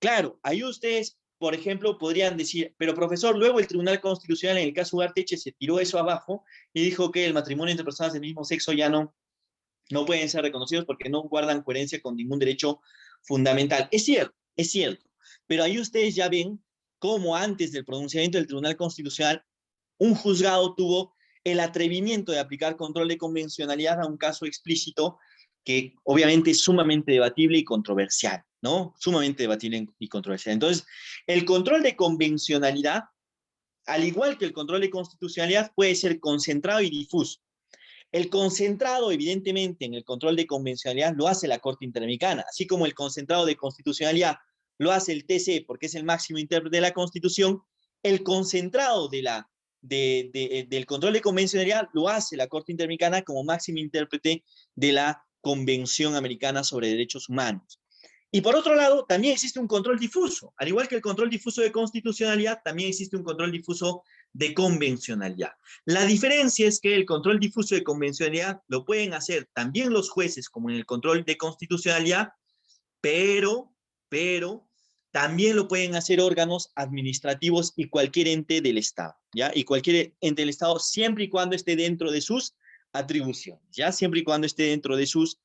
A: Claro, ahí ustedes, por ejemplo, podrían decir, pero profesor, luego el Tribunal Constitucional en el caso Ugarteche se tiró eso abajo y dijo que el matrimonio entre personas del mismo sexo ya no No pueden ser reconocidos porque no guardan coherencia con ningún derecho fundamental. Es cierto, pero ahí ustedes ya ven cómo antes del pronunciamiento del Tribunal Constitucional, un juzgado tuvo el atrevimiento de aplicar control de convencionalidad a un caso explícito que obviamente es sumamente debatible y controversial, ¿no? Sumamente debatible y controversial. Entonces, el control de convencionalidad, al igual que el control de constitucionalidad, puede ser concentrado y difuso. El concentrado, evidentemente, en el control de convencionalidad lo hace la Corte Interamericana, así como el concentrado de constitucionalidad lo hace el TC, porque es el máximo intérprete de la Constitución. El concentrado del control de convencionalidad lo hace la Corte Interamericana como máximo intérprete de la Convención Americana sobre Derechos Humanos. Y por otro lado, también existe un control difuso. Al igual que el control difuso de constitucionalidad, también existe un control difuso de convencionalidad. La diferencia es que el control difuso de convencionalidad lo pueden hacer también los jueces como en el control de constitucionalidad, pero también lo pueden hacer órganos administrativos y cualquier ente del Estado, ¿ya? Y cualquier ente del Estado siempre y cuando esté dentro de sus atribuciones, ¿ya? Siempre y cuando esté dentro de sus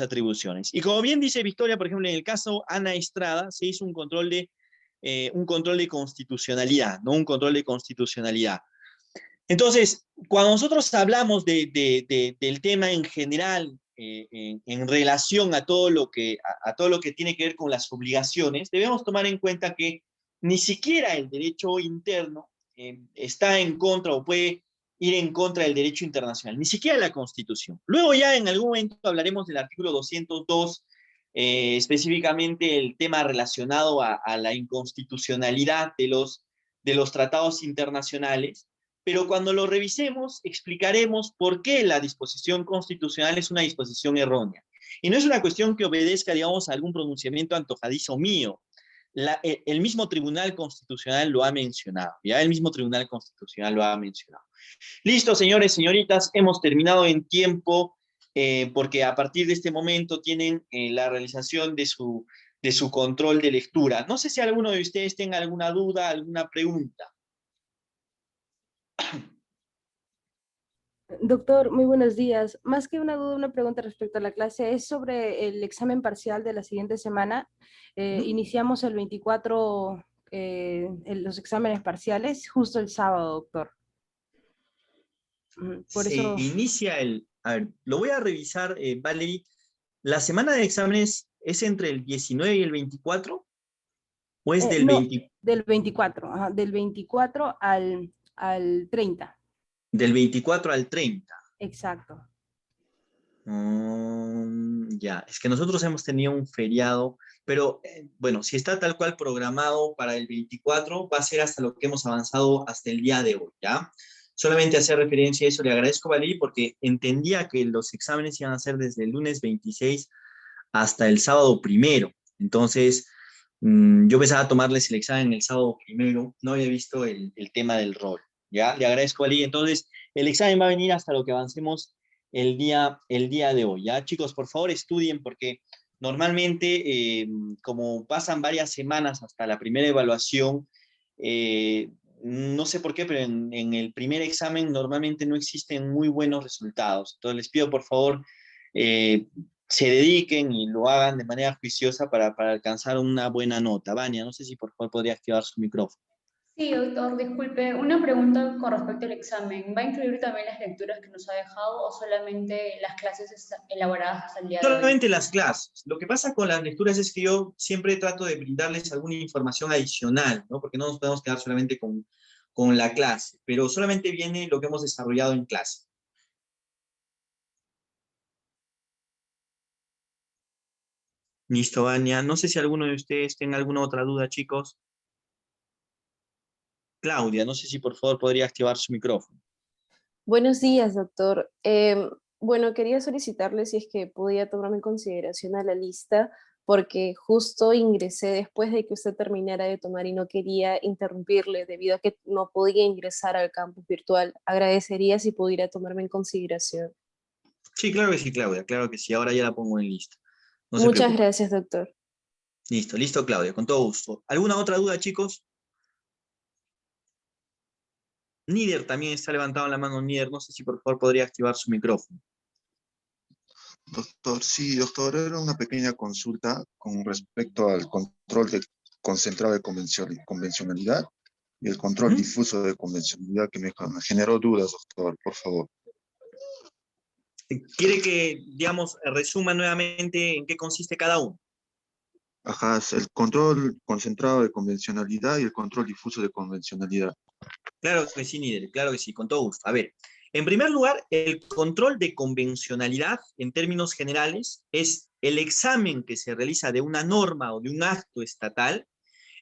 A: atribuciones. Y como bien dice Victoria, por ejemplo, en el caso Ana Estrada, se hizo un control de constitucionalidad, ¿no? Un control de constitucionalidad. Entonces, cuando nosotros hablamos del tema en general, en relación a todo lo que tiene que ver con las obligaciones, debemos tomar en cuenta que ni siquiera el derecho interno está en contra o puede ir en contra del derecho internacional, ni siquiera la Constitución. Luego ya en algún momento hablaremos del artículo 202, específicamente el tema relacionado a la inconstitucionalidad de los tratados internacionales, pero cuando lo revisemos explicaremos por qué la disposición constitucional es una disposición errónea. Y no es una cuestión que obedezca, digamos, a algún pronunciamiento antojadizo mío. El mismo Tribunal Constitucional lo ha mencionado, ya el mismo Tribunal Constitucional lo ha mencionado. Listo, señores, señoritas, hemos terminado en tiempo, porque a partir de este momento tienen la realización de su control de lectura. No sé si alguno de ustedes tenga alguna duda, alguna pregunta.
F: Doctor, muy buenos días. Más que una duda, una pregunta respecto a la clase es sobre el examen parcial de la siguiente semana. Iniciamos el 24 los exámenes parciales justo el sábado, doctor. Por
A: Se
F: eso...
A: inicia a ver, lo voy a revisar, Valerie. ¿La semana de exámenes es entre el 19 y el 24? ¿O es del 20?
F: Del 24, ajá, del 24 al 30.
A: Del 24 al 30.
F: Exacto.
A: Ya, es que nosotros hemos tenido un feriado, pero bueno, si está tal cual programado para el 24, va a ser hasta lo que hemos avanzado hasta el día de hoy, ¿ya? Solamente hacer referencia a eso, le agradezco, Valerie, porque entendía que los exámenes iban a ser desde el lunes 26 hasta el sábado 1. Entonces, yo pensaba tomarles el examen el sábado 1, no había visto el tema del rol, ¿ya? Le agradezco, Valerie. Entonces, el examen va a venir hasta lo que avancemos el día de hoy, ¿ya? Chicos, por favor, estudien, porque normalmente, como pasan varias semanas hasta la primera evaluación, no sé por qué, pero en el primer examen normalmente no existen muy buenos resultados. Entonces les pido por favor se dediquen y lo hagan de manera juiciosa para alcanzar una buena nota. Vania, no sé si por favor podría activar su micrófono.
K: Sí, doctor, disculpe, una pregunta con respecto al examen. ¿Va a incluir también las lecturas que nos ha dejado o solamente las clases elaboradas hasta el día de hoy?
A: Solamente las clases. Lo que pasa con las lecturas es que yo siempre trato de brindarles alguna información adicional, ¿no? Porque no nos podemos quedar solamente con la clase, pero solamente viene lo que hemos desarrollado en clase. Listo, Vania. No sé si alguno de ustedes tenga alguna otra duda, chicos. Claudia, no sé si por favor podría activar su micrófono.
U: Buenos días, doctor. Bueno, quería solicitarle si es que podía tomarme en consideración a la lista, porque justo ingresé después de que usted terminara de tomar y no quería interrumpirle debido a que no podía ingresar al campus virtual. Agradecería si pudiera tomarme en consideración.
A: Sí, claro que sí, Claudia, claro que sí. Ahora ya la pongo en lista. No se
U: Muchas
A: preocupe.
U: gracias, doctor.
A: Listo, Claudia, con todo gusto. ¿Alguna otra duda, chicos? Nider también está levantado la mano, Nider. No sé si por favor podría activar su micrófono.
O: Doctor, sí, doctor, era una pequeña consulta con respecto al control concentrado de convencionalidad y el control difuso de convencionalidad que me generó dudas, doctor, por favor.
A: ¿Quiere que, digamos, resuma nuevamente en qué consiste cada uno?
O: Ajá, es el control concentrado de convencionalidad y el control difuso de convencionalidad.
A: Claro que sí, Nider, claro que sí, con todo gusto. A ver, en primer lugar, el control de convencionalidad, en términos generales, es el examen que se realiza de una norma o de un acto estatal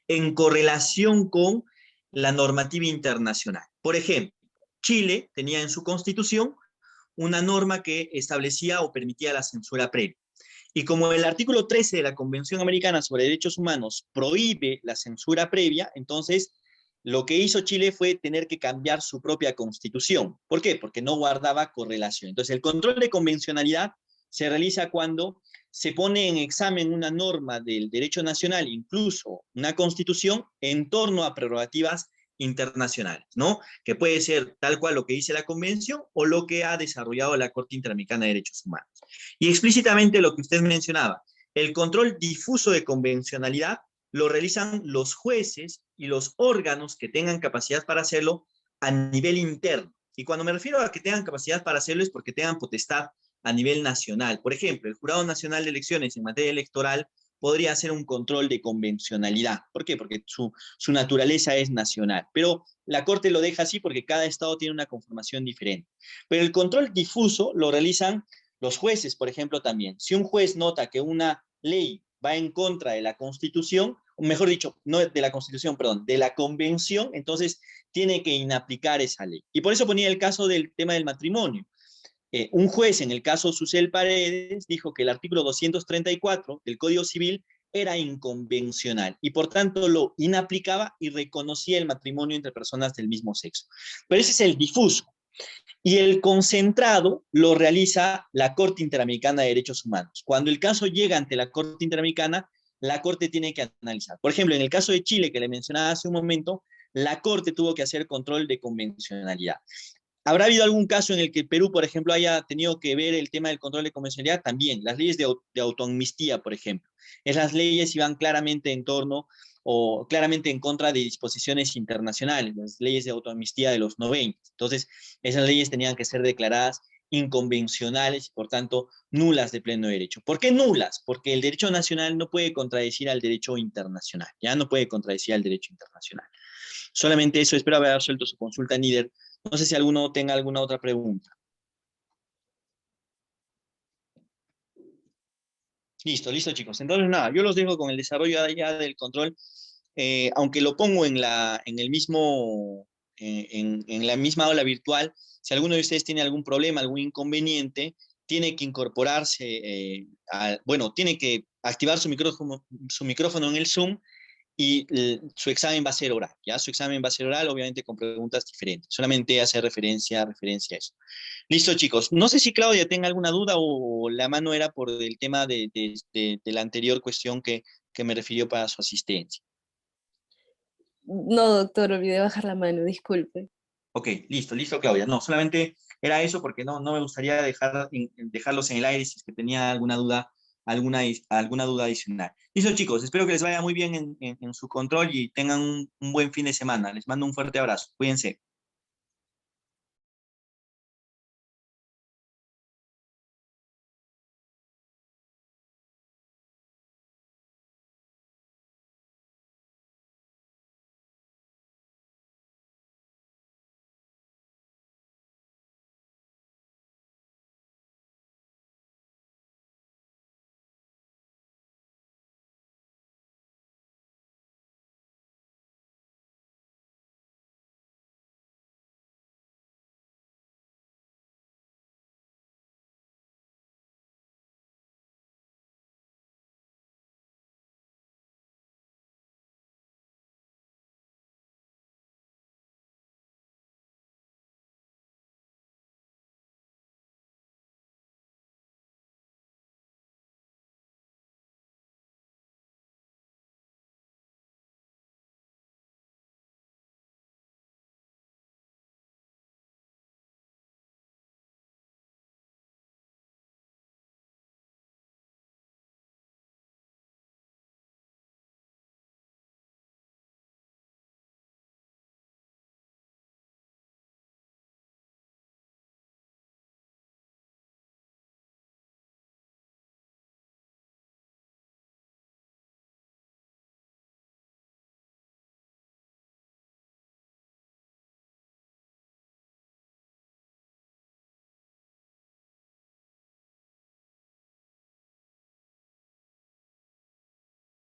A: en correlación con la normativa internacional. Por ejemplo, Chile tenía en su constitución una norma que establecía o permitía la censura previa. Y como el artículo 13 de la Convención Americana sobre Derechos Humanos prohíbe la censura previa, entonces lo que hizo Chile fue tener que cambiar su propia constitución. ¿Por qué? Porque no guardaba correlación. Entonces el control de convencionalidad se realiza cuando se pone en examen una norma del derecho nacional, incluso una constitución, en torno a prerrogativas internacionales, ¿no? Que puede ser tal cual lo que dice la Convención o lo que ha desarrollado la Corte Interamericana de Derechos Humanos. Y explícitamente lo que usted mencionaba, el control difuso de convencionalidad lo realizan los jueces y los órganos que tengan capacidad para hacerlo a nivel interno. Y cuando me refiero a que tengan capacidad para hacerlo es porque tengan potestad a nivel nacional. Por ejemplo, el Jurado Nacional de Elecciones en materia electoral podría hacer un control de convencionalidad. ¿Por qué? Porque su naturaleza es nacional. Pero la Corte lo deja así porque cada estado tiene una conformación diferente. Pero el control difuso lo realizan los jueces, por ejemplo, también. Si un juez nota que una ley va en contra de la Constitución, o mejor dicho, no de la Constitución, perdón, de la Convención, entonces tiene que inaplicar esa ley. Y por eso ponía el caso del tema del matrimonio. Un juez, en el caso Susel Paredes, dijo que el artículo 234 del Código Civil era inconvencional y por tanto lo inaplicaba y reconocía el matrimonio entre personas del mismo sexo. Pero ese es el difuso. Y el concentrado lo realiza la Corte Interamericana de Derechos Humanos. Cuando el caso llega ante la Corte Interamericana, la Corte tiene que analizar. Por ejemplo, en el caso de Chile, que le mencionaba hace un momento, la Corte tuvo que hacer control de convencionalidad. ¿Habrá habido algún caso en el que Perú, por ejemplo, haya tenido que ver el tema del control de convencionalidad? También, las leyes de autoamnistía, por ejemplo. Esas leyes iban claramente en torno o claramente en contra de disposiciones internacionales, las leyes de autoamnistía de los 90. Entonces, esas leyes tenían que ser declaradas inconvencionales y, por tanto, nulas de pleno derecho. ¿Por qué nulas? Porque el derecho nacional no puede contradecir al derecho internacional, ya no puede contradecir al derecho internacional. Solamente eso, espero haber resuelto su consulta, Nider. No sé si alguno tenga alguna otra pregunta. Listo, listo, chicos. Entonces, nada, yo los dejo con el desarrollo ya del control, aunque lo pongo en la misma aula virtual. Si alguno de ustedes tiene algún problema, algún inconveniente, tiene que incorporarse, tiene que activar su micrófono en el Zoom y su examen va a ser oral, ¿ya? Su examen va a ser oral, obviamente con preguntas diferentes. Solamente hace referencia a eso. Listo, chicos. No sé si Claudia tenga alguna duda o la mano era por el tema de la anterior cuestión que me refirió para su asistencia.
U: No, doctor, olvidé bajar la mano, disculpe.
A: Ok, listo, Claudia. No, solamente era eso porque no me gustaría dejarlos en el aire si es que tenía alguna duda adicional. Listo, chicos, espero que les vaya muy bien en su control y tengan un buen fin de semana. Les mando un fuerte abrazo. Cuídense.